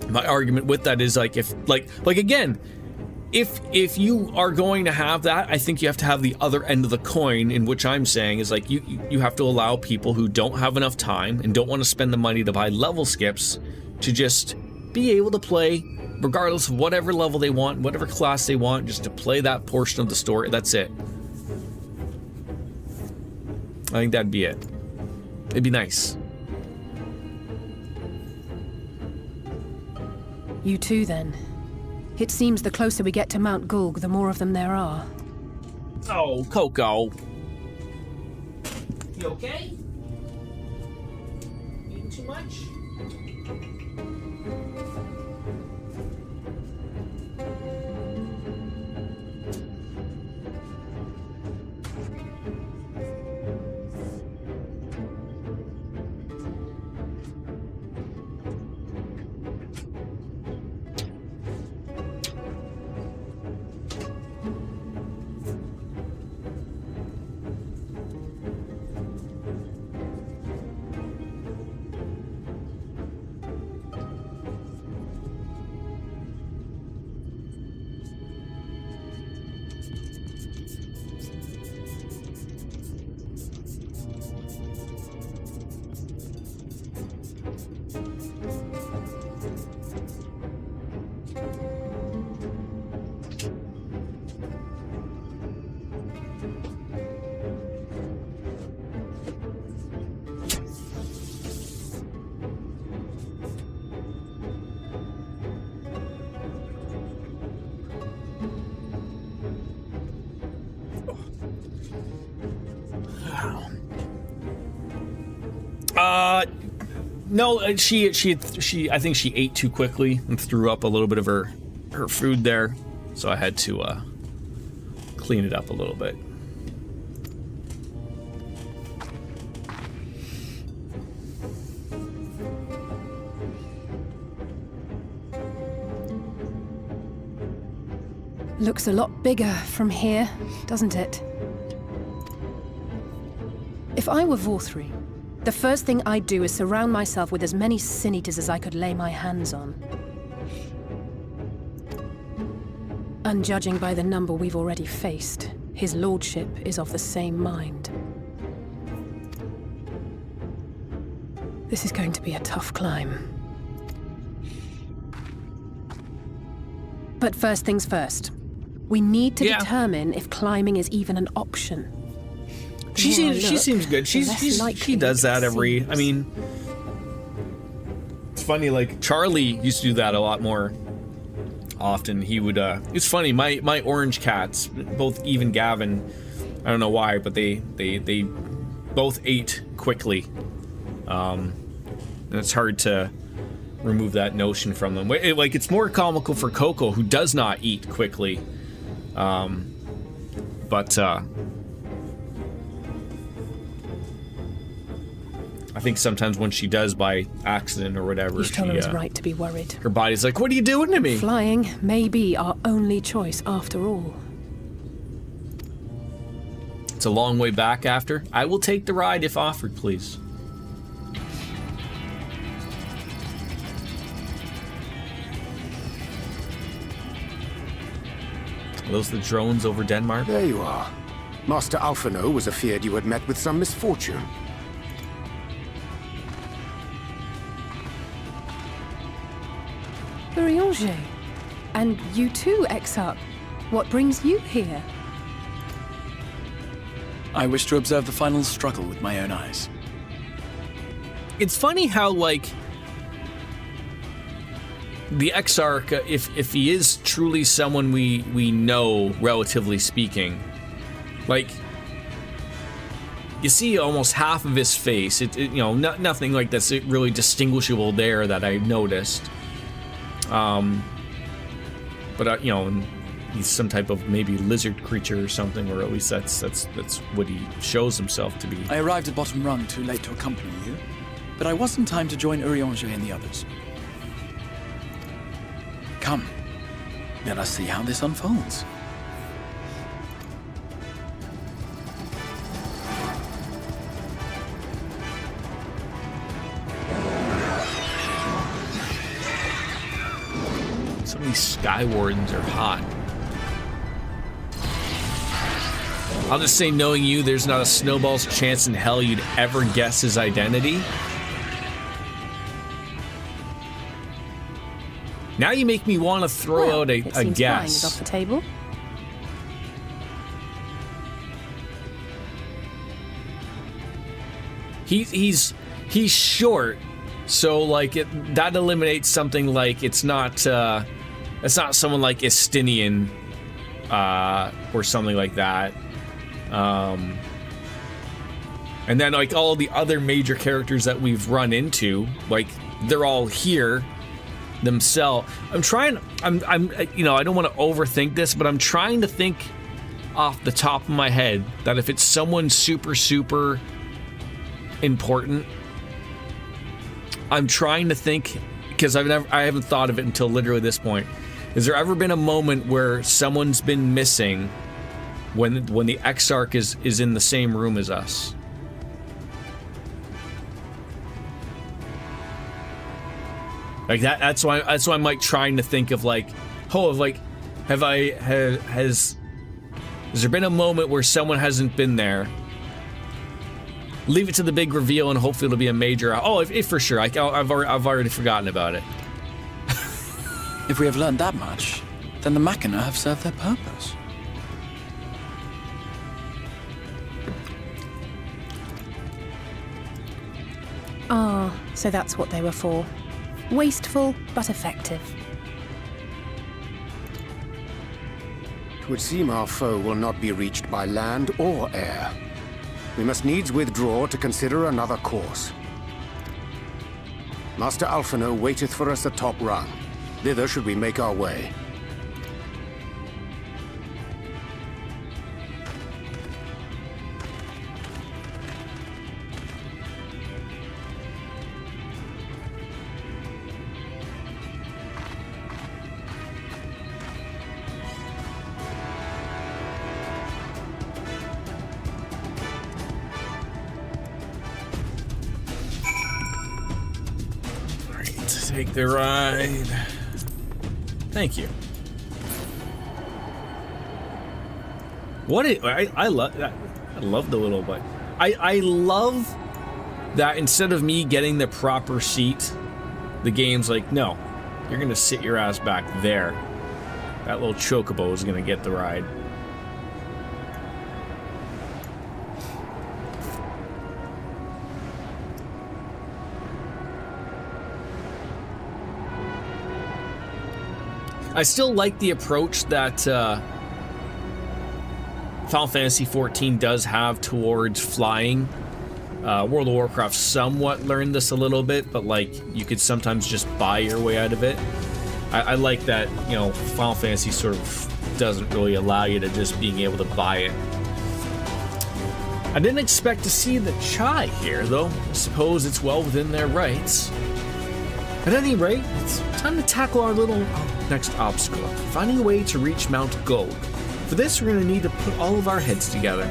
my argument with that is, like, if you are going to have that, I think you have to have the other end of the coin, in which I'm saying is, like, you have to allow people who don't have enough time and don't want to spend the money to buy level skips to just be able to play regardless of whatever level they want, whatever class they want, just to play that portion of the story. That's it. I think that'd be it. It'd be nice. You too, then. It seems the closer we get to Mount Gulg, the more of them there are. Oh, Coco. You okay? Eating too much? No, she I think she ate too quickly and threw up a little bit of her food there, so I had to clean it up a little bit. Looks a lot bigger from here, doesn't it? If I were Vorthri, the first thing I'd do is surround myself with as many sin eaters as I could lay my hands on. And judging by the number we've already faced, his lordship is of the same mind. This is going to be a tough climb. But first things first. We need to determine if climbing is even an option. She seems good. She does that every. I mean, it's funny. Like Charlie used to do that a lot more often. He would. It's funny. My orange cats, both Eve and Gavin. I don't know why, but they both ate quickly. And it's hard to remove that notion from them. Like it's more comical for Coco, who does not eat quickly. But I think sometimes when she does by accident or whatever, Ishtolan's right to be worried. Her body's like, "What are you doing to me?" Flying may be our only choice after all. It's a long way back after. I will take the ride if offered, please. Are those the drones over Denmark? There you are. Master Alphino was afeard you had met with some misfortune. Urianger. And you too, Exarch. What brings you here? I wish to observe the final struggle with my own eyes. It's funny how, like, the Exarch, if he is truly someone we know, relatively speaking, like, you see almost half of his face. You know, nothing like that's really distinguishable there that I noticed. But you know, he's some type of maybe lizard creature or something, or at least that's what he shows himself to be. I arrived at Bottom Rung too late to accompany you, but I was in time to join Urianger and the others. Come, let us see how this unfolds. Some of these Sky Wardens are hot. I'll just say, knowing you, there's not a snowball's chance in hell you'd ever guess his identity. Now you make me want to throw out a guess. Flying is off the table. He's short, so like that eliminates something like it's not someone like Estinian or something like that. And then like all the other major characters that we've run into, like they're all here themselves. I'm you know, I don't want to overthink this, but I'm trying to think off the top of my head that if it's someone super important, I'm trying to think, because I haven't thought of it until literally this point. Has there ever been a moment where someone's been missing when the Exarch is in the same room as us? Like that's why I'm like trying to think of like, has there been a moment where someone hasn't been there? Leave it to the big reveal, and hopefully it'll be a major. Oh, if for sure. I've already forgotten about it. If we have learned that much, then the Machina have served their purpose. Ah, so that's what they were for. Wasteful, but effective. It would seem our foe will not be reached by land or air. We must needs withdraw to consider another course. Master Alphino waiteth for us at Top Rung. Thither should we make our way. Take the ride. Thank you. I love that. I love the little bike. I love that instead of me getting the proper seat, the game's like, no, you're gonna sit your ass back there. That little chocobo is gonna get the ride. I still like the approach that Final Fantasy XIV does have towards flying. World of Warcraft somewhat learned this a little bit, but like you could sometimes just buy your way out of it. I like that, you know, Final Fantasy sort of doesn't really allow you to just being able to buy it. I didn't expect to see the Chai here, though. I suppose it's well within their rights. At any rate, it's time to tackle our little next obstacle, finding a way to reach Mount Gulg. For this, we're going to need to put all of our heads together.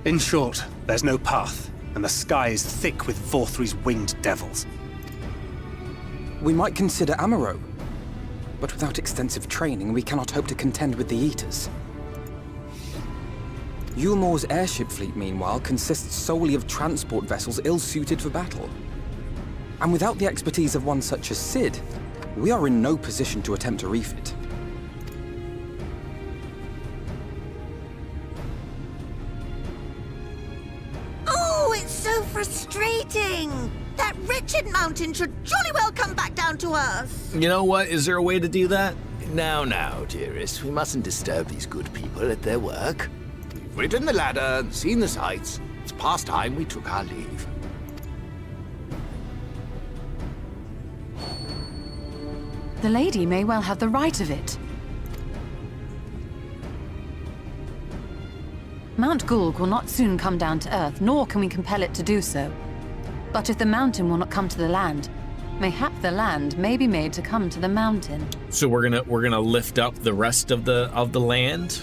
In short, there's no path, and the sky is thick with Vorthri's winged devils. We might consider Amaro, but without extensive training, we cannot hope to contend with the Eaters. Yulmor's airship fleet, meanwhile, consists solely of transport vessels ill-suited for battle. And without the expertise of one such as Cid, we are in no position to attempt a refit. Oh, it's so frustrating! That wretched mountain should jolly well come back down to earth! You know what? Is there a way to do that? Now, dearest, we mustn't disturb these good people at their work. We've ridden the ladder and seen the sights. It's past time we took our leave. The lady may well have the right of it. Mount Gulg will not soon come down to Earth, nor can we compel it to do so. But if the mountain will not come to the land, mayhap the land may be made to come to the mountain. So we're gonna lift up the rest of the land?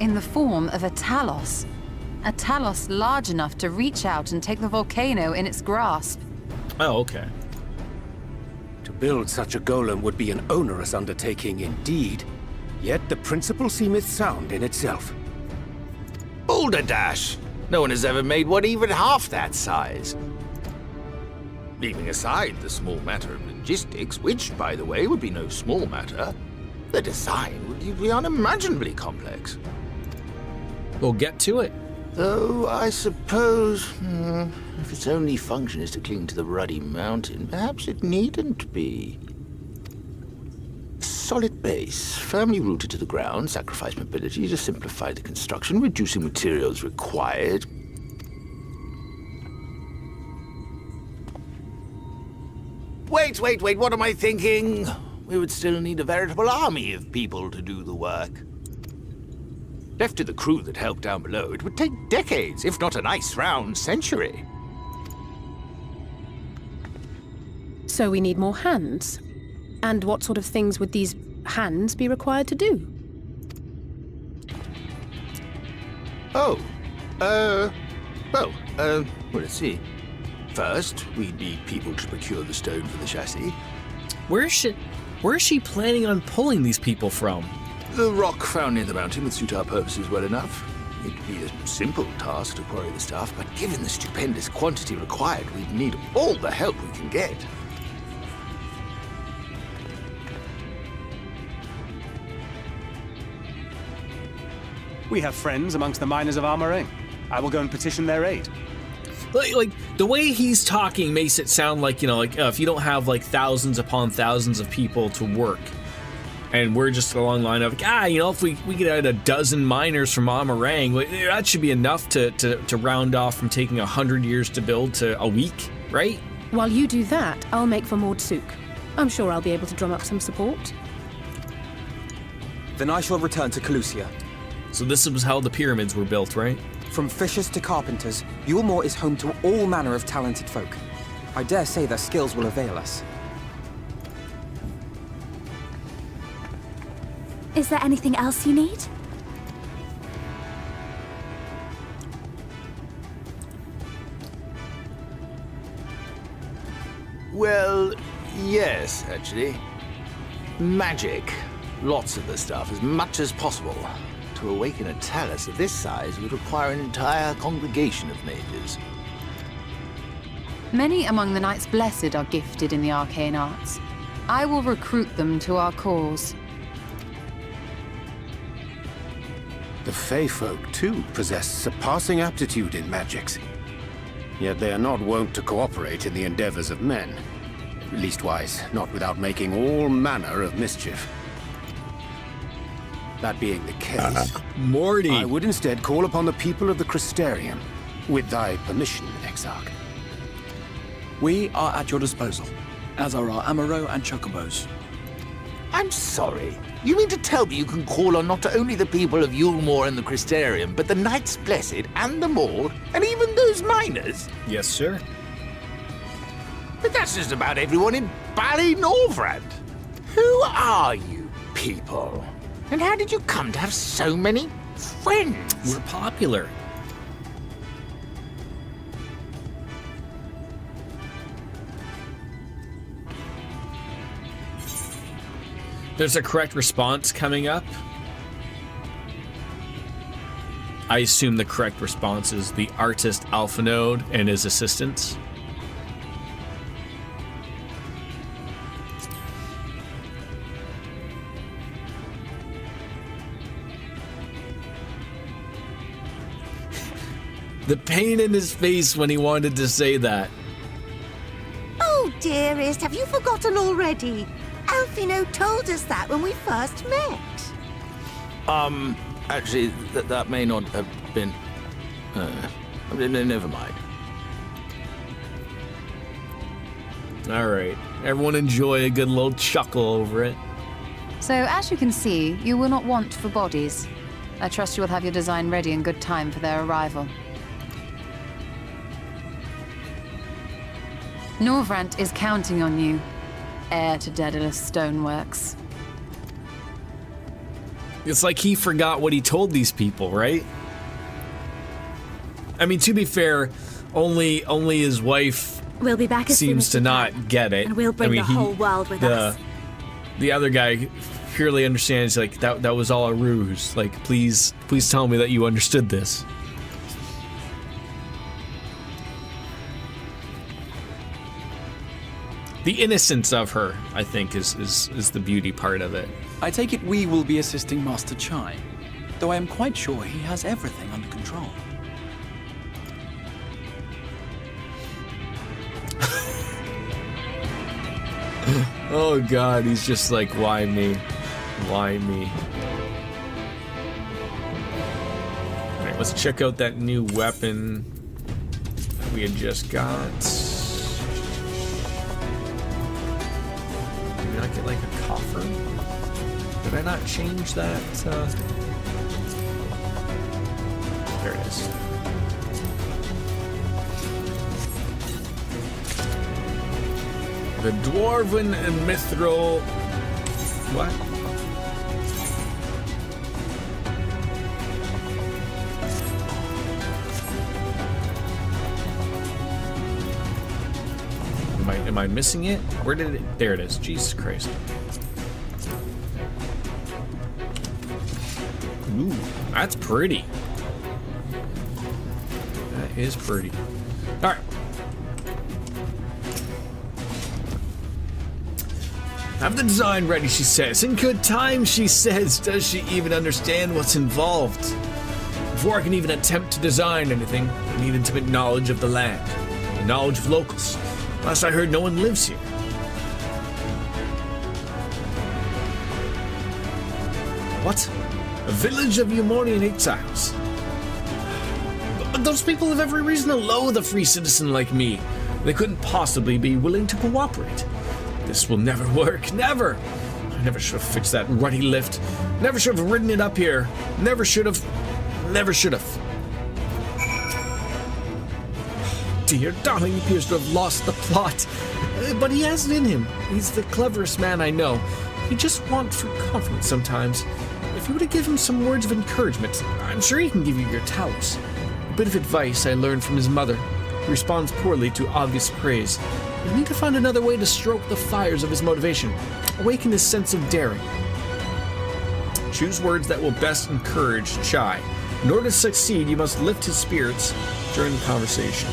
In the form of a Talos. A Talos large enough to reach out and take the volcano in its grasp. Oh, okay. To build such a golem would be an onerous undertaking indeed, yet the principle seemeth sound in itself. Balderdash! No one has ever made one even half that size. Leaving aside the small matter of logistics, which, by the way, would be no small matter, the design would be unimaginably complex. We'll get to it. Though, I suppose, if its only function is to cling to the ruddy mountain, perhaps it needn't be. Solid base, firmly rooted to the ground, sacrifice mobility to simplify the construction, reducing materials required. Wait, what am I thinking? We would still need a veritable army of people to do the work. Left to the crew that helped down below, it would take decades, if not a nice round century. So we need more hands. And what sort of things would these hands be required to do? Well, let's see. First, we'd need people to procure the stone for the chassis. Where is she planning on pulling these people from? The rock found near the mountain would suit our purposes well enough. It'd be a simple task to quarry the stuff, but given the stupendous quantity required, we'd need all the help we can get. We have friends amongst the miners of Armoring. I will go and petition their aid. Like the way he's talking makes it sound like, if you don't have like thousands upon thousands of people to work, and we're just along the line of, if we get out a dozen miners from Amarang, that should be enough to round off from taking 100 years to build to a week, right? While you do that, I'll make for Mordsuk. I'm sure I'll be able to drum up some support. Then I shall return to Calusia. So this was how the pyramids were built, right? From fishers to carpenters, Yulmor is home to all manner of talented folk. I dare say their skills will avail us. Is there anything else you need? Well, yes, actually. Magic. Lots of the stuff, as much as possible. To awaken a talus of this size would require an entire congregation of mages. Many among the Knights Blessed are gifted in the arcane arts. I will recruit them to our cause. The Fey folk, too, possess surpassing aptitude in magics. Yet they are not wont to cooperate in the endeavors of men. Leastwise, not without making all manner of mischief. That being the case, Morty, I would instead call upon the people of the Crystarium, with thy permission, Exarch. We are at your disposal, as are our Amaro and Chocobos. I'm sorry. You mean to tell me you can call on not only the people of Yulmore and the Crystarium, but the Knights Blessed and the Maul, and even those miners? Yes, sir. But that's just about everyone in Ballynorvrand. Who are you people? And how did you come to have so many friends? We're popular. There's a correct response coming up. I assume the correct response is the artist Alphanode and his assistants. The pain in his face when he wanted to say that. Oh, dearest, have you forgotten already? Alfino told us that when we first met. Actually, that may not have been... never mind. All right. Everyone enjoy a good little chuckle over it. So, as you can see, you will not want for bodies. I trust you will have your design ready in good time for their arrival. Norvrant is counting on you, heir to Daedalus Stoneworks. It's like he forgot what he told these people, right? I mean, to be fair, only his wife We'll be back as soon seems as to we not can, get it. and we'll bring the whole world with us. The other guy purely understands, like, that was all a ruse. Like, please tell me that you understood this. The innocence of her, I think, is the beauty part of it. I take it we will be assisting Master Chai, though I am quite sure he has everything under control. Oh god, he's just like, why me? Why me? Alright, let's check out that new weapon we had just got. Did I not get like a coffer? Did I not change that? There it is. The Dwarven and Mithril... What? Am I missing it? Where did it... There it is. Jesus Christ. Ooh, that's pretty. That is pretty. Alright. Have the design ready, she says. In good time, she says. Does she even understand what's involved? Before I can even attempt to design anything, I need intimate knowledge of the land, the knowledge of locals. Last I heard, no one lives here. What? A village of Umorian exiles? But those people have every reason to loathe a free citizen like me. They couldn't possibly be willing to cooperate. This will never work. Never! I never should have fixed that ruddy lift. Never should have ridden it up here. Never should have. Never should have. dear, darling appears to have lost the plot. But he has it in him. He's the cleverest man I know. He just wants for confidence sometimes. If you were to give him some words of encouragement, I'm sure he can give you your talents. A bit of advice I learned from his mother. He responds poorly to obvious praise. You need to find another way to stroke the fires of his motivation, awaken his sense of daring. Choose words that will best encourage Chai. In order to succeed, you must lift his spirits during the conversation.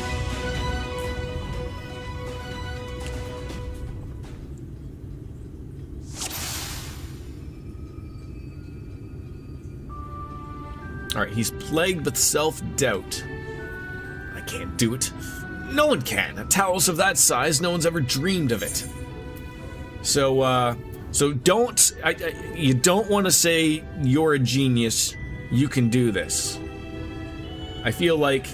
Alright, he's plagued with self-doubt. I can't do it. No one can. A Talos of that size, no one's ever dreamed of it. So don't... you don't want to say you're a genius, you can do this. I feel like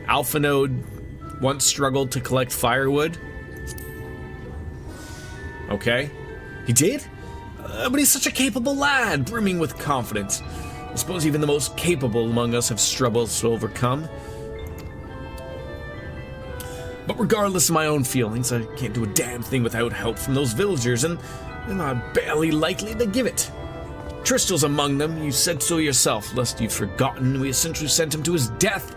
Alphanode once struggled to collect firewood. Okay. He did? But he's such a capable lad, brimming with confidence. I suppose even the most capable among us have struggles to overcome. But regardless of my own feelings, I can't do a damn thing without help from those villagers, and they're not barely likely to give it. Tristel's among them. You said so yourself, lest you've forgotten. We essentially sent him to his death.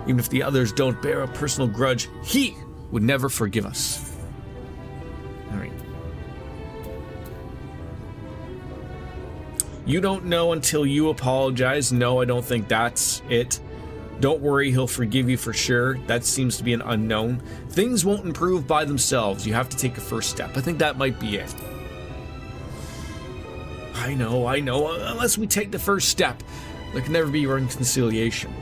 Even if the others don't bear a personal grudge, he would never forgive us. Alright. You don't know until you apologize. No, I don't think that's it. Don't worry, he'll forgive you for sure. That seems to be an unknown. Things won't improve by themselves. You have to take a first step. I think that might be it. I know. Unless we take the first step, there can never be reconciliation.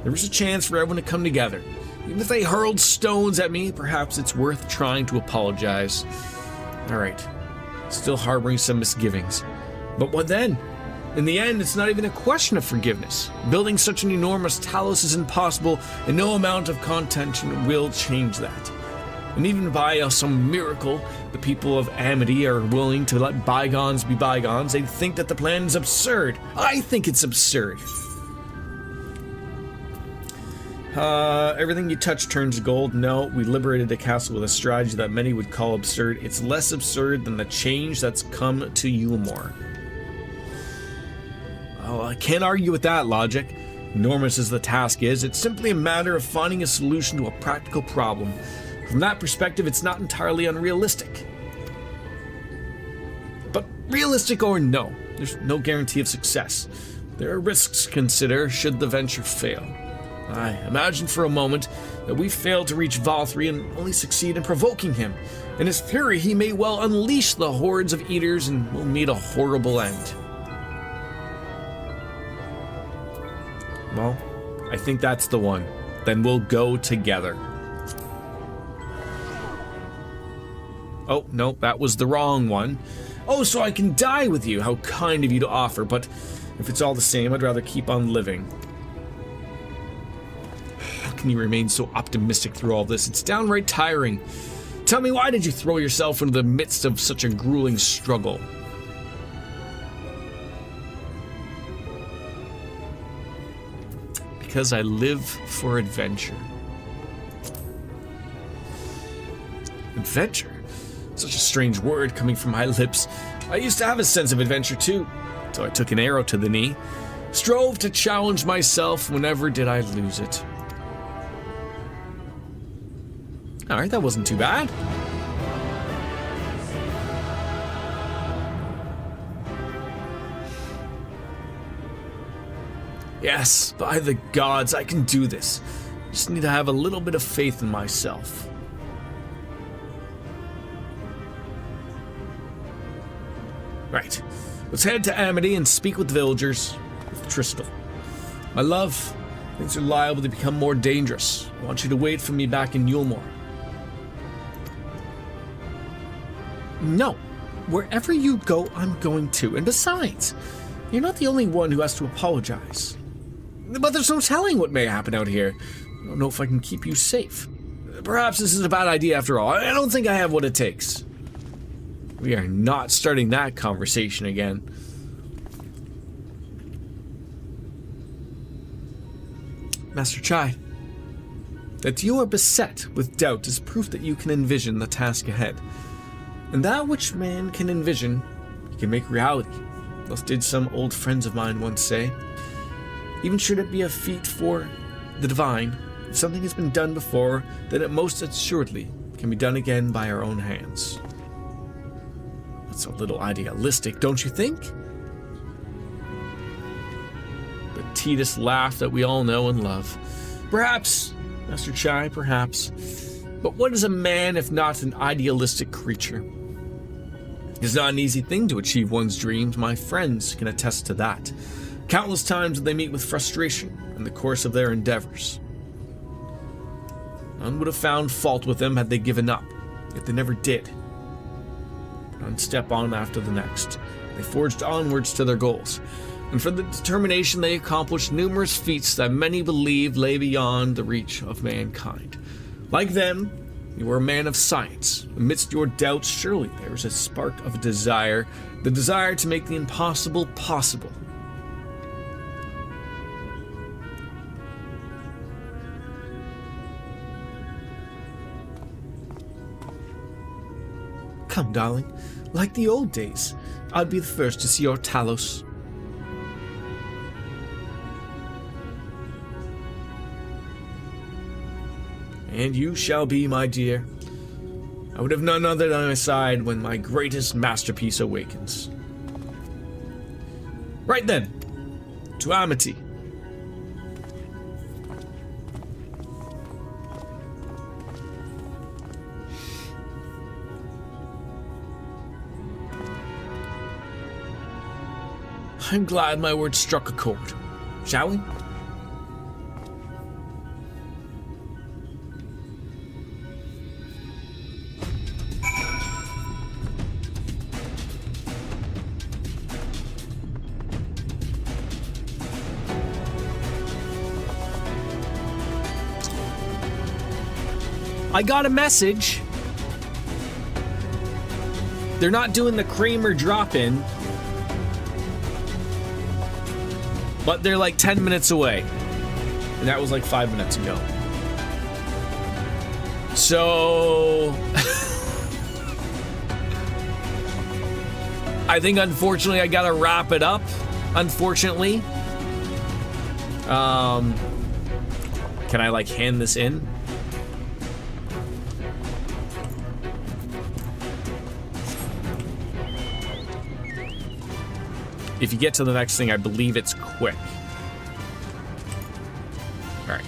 There is a chance for everyone to come together. Even if they hurled stones at me, perhaps it's worth trying to apologize. Alright. Still harboring some misgivings. But what then? In the end, it's not even a question of forgiveness. Building such an enormous Talos is impossible, and no amount of contention will change that. And even by some miracle, the people of Amity are willing to let bygones be bygones. They think that the plan is absurd. I think it's absurd. Everything you touch turns gold. No, we liberated a castle with a strategy that many would call absurd. It's less absurd than the change that's come to Yulmore. Oh, I can't argue with that logic. Enormous as the task is, it's simply a matter of finding a solution to a practical problem. From that perspective, it's not entirely unrealistic. But realistic or no, there's no guarantee of success. There are risks to consider should the venture fail. I imagine for a moment that we fail to reach Valthry and only succeed in provoking him. In his fury, he may well unleash the hordes of eaters and we'll meet a horrible end. Well, I think that's the one. Then we'll go together. Oh, no, that was the wrong one. Oh, so I can die with you. How kind of you to offer, but if it's all the same, I'd rather keep on living. How can you remain so optimistic through all this? It's downright tiring. Tell me, why did you throw yourself into the midst of such a grueling struggle? Because I live for adventure. Adventure? Such a strange word coming from my lips. I used to have a sense of adventure too, so I took an arrow to the knee. Strove to challenge myself whenever did I lose it. Alright, that wasn't too bad. Yes, by the gods, I can do this. Just need to have a little bit of faith in myself. Right, let's head to Amity and speak with the villagers, with Tristel. My love, things are liable to become more dangerous. I want you to wait for me back in Yulmore. No, wherever you go, I'm going to. And besides, you're not the only one who has to apologize. But there's no telling what may happen out here. I don't know if I can keep you safe. Perhaps this is a bad idea after all. I don't think I have what it takes. We are not starting that conversation again. Master Chai, That you are beset with doubt is proof that you can envision the task ahead. And that which man can envision, he can make reality. Thus did some old friends of mine once say. Even should it be a feat for the divine, if something has been done before, then it most assuredly can be done again by our own hands. That's a little idealistic, don't you think? The Titus laugh that we all know and love. Perhaps, Master Chai, perhaps. But what is a man if not an idealistic creature? It's not an easy thing to achieve one's dreams. My friends can attest to that. Countless times they meet with frustration in the course of their endeavors. None would have found fault with them had they given up, yet they never did. One step on after the next, they forged onwards to their goals, and for the determination they accomplished numerous feats that many believed lay beyond the reach of mankind. Like them, you were a man of science. Amidst your doubts, surely there is a spark of desire, the desire to make the impossible possible. Come, darling. Like the old days, I'd be the first to see your Talos. And you shall be, my dear. I would have none other than my side when my greatest masterpiece awakens. Right then, to Amity. I'm glad my words struck a chord. Shall we? I got a message. They're not doing the Kramer drop-in, but they're like 10 minutes away. And that was like 5 minutes ago. So I think unfortunately I gotta wrap it up. Unfortunately. Can I like hand this in? If you get to the next thing, I believe it's quick. Alright.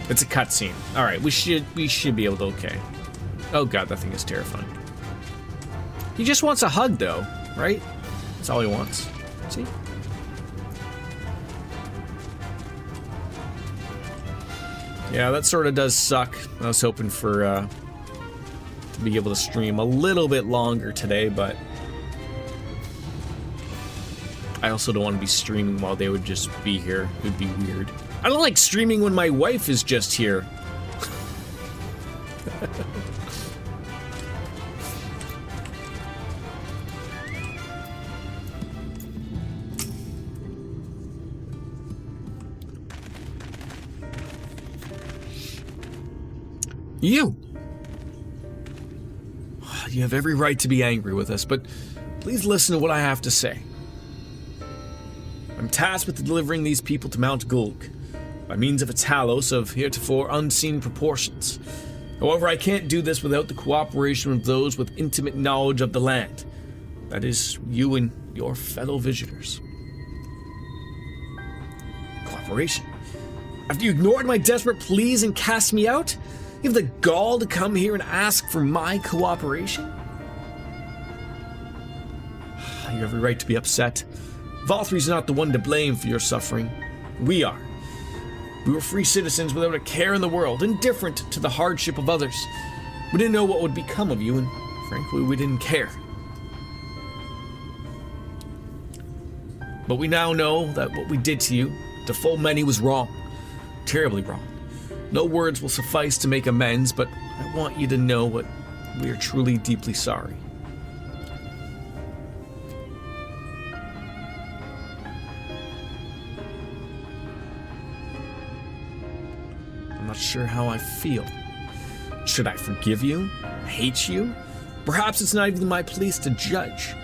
It's a cutscene. Alright, we should be able to okay. Oh god, that thing is terrifying. He just wants a hug though, right? That's all he wants. See? Yeah, that sort of does suck. I was hoping for to be able to stream a little bit longer today, but I also don't want to be streaming while they would just be here. It would be weird. I don't like streaming when my wife is just here. You have every right to be angry with us, but please listen to what I have to say. I'm tasked with delivering these people to Mount Gulg by means of a Talos of heretofore unseen proportions. However, I can't do this without the cooperation of those with intimate knowledge of the land. That is, you and your fellow visitors. Cooperation? After you ignored my desperate pleas and cast me out, you have the gall to come here and ask for my cooperation? You have every right to be upset. Valthry's not the one to blame for your suffering. We are. We were free citizens without a care in the world, indifferent to the hardship of others. We didn't know what would become of you, and frankly, we didn't care. But we now know that what we did to you, to full many, was wrong. Terribly wrong. No words will suffice to make amends, but I want you to know what we are truly deeply sorry. I'm not sure how I feel. Should I forgive you? Hate you? Perhaps it's not even my place to judge.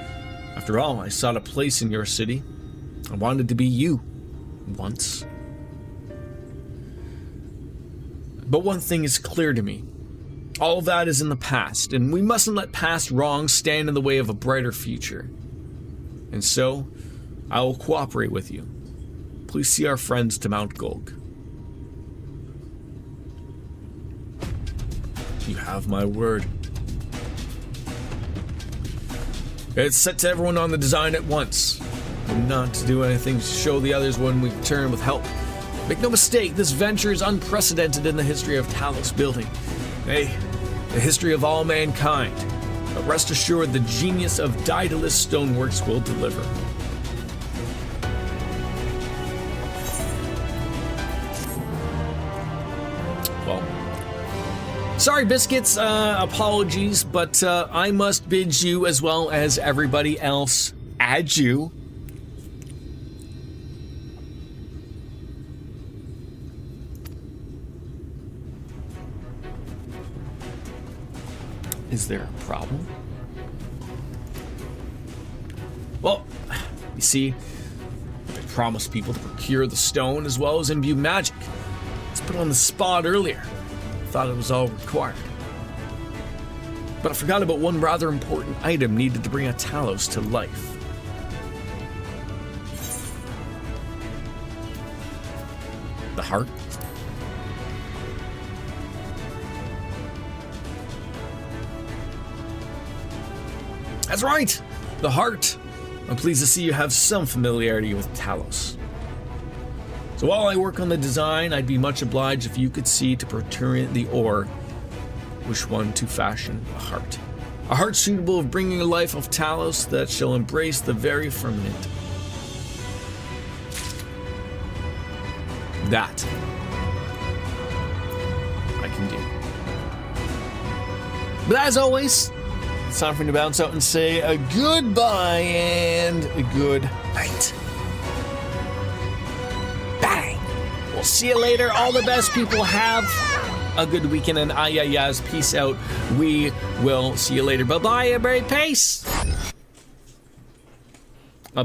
After all, I sought a place in your city. I wanted to be you. Once. But one thing is clear to me. All of that is in the past, and we mustn't let past wrongs stand in the way of a brighter future. And so, I will cooperate with you. Please see our friends to Mount Gulg. You have my word. It's set to everyone on the design at once. And not to do anything to show the others when we return with help. Make no mistake, this venture is unprecedented in the history of Talos building. Hey, the history of all mankind. But rest assured, the genius of Daedalus Stoneworks will deliver. Well, sorry, Biscuits, apologies, but I must bid you, as well as everybody else, adieu. Is there a problem? Well, you see, I promised people to procure the stone as well as imbue magic. It's put on the spot earlier. Thought it was all required. But I forgot about one rather important item needed to bring a Talos to life. The heart. That's right! The heart! I'm pleased to see you have some familiarity with Talos. So while I work on the design, I'd be much obliged if you could see to procuring the ore which one to fashion a heart. A heart suitable of bringing a life of Talos that shall embrace the very firmament. That I can do. But as always, it's time for me to bounce out and say a goodbye and a good night. Bang! We'll see you later. All the best people. Have a good weekend and ayayas. Peace out. We will see you later. Bye-bye, everybody. Peace!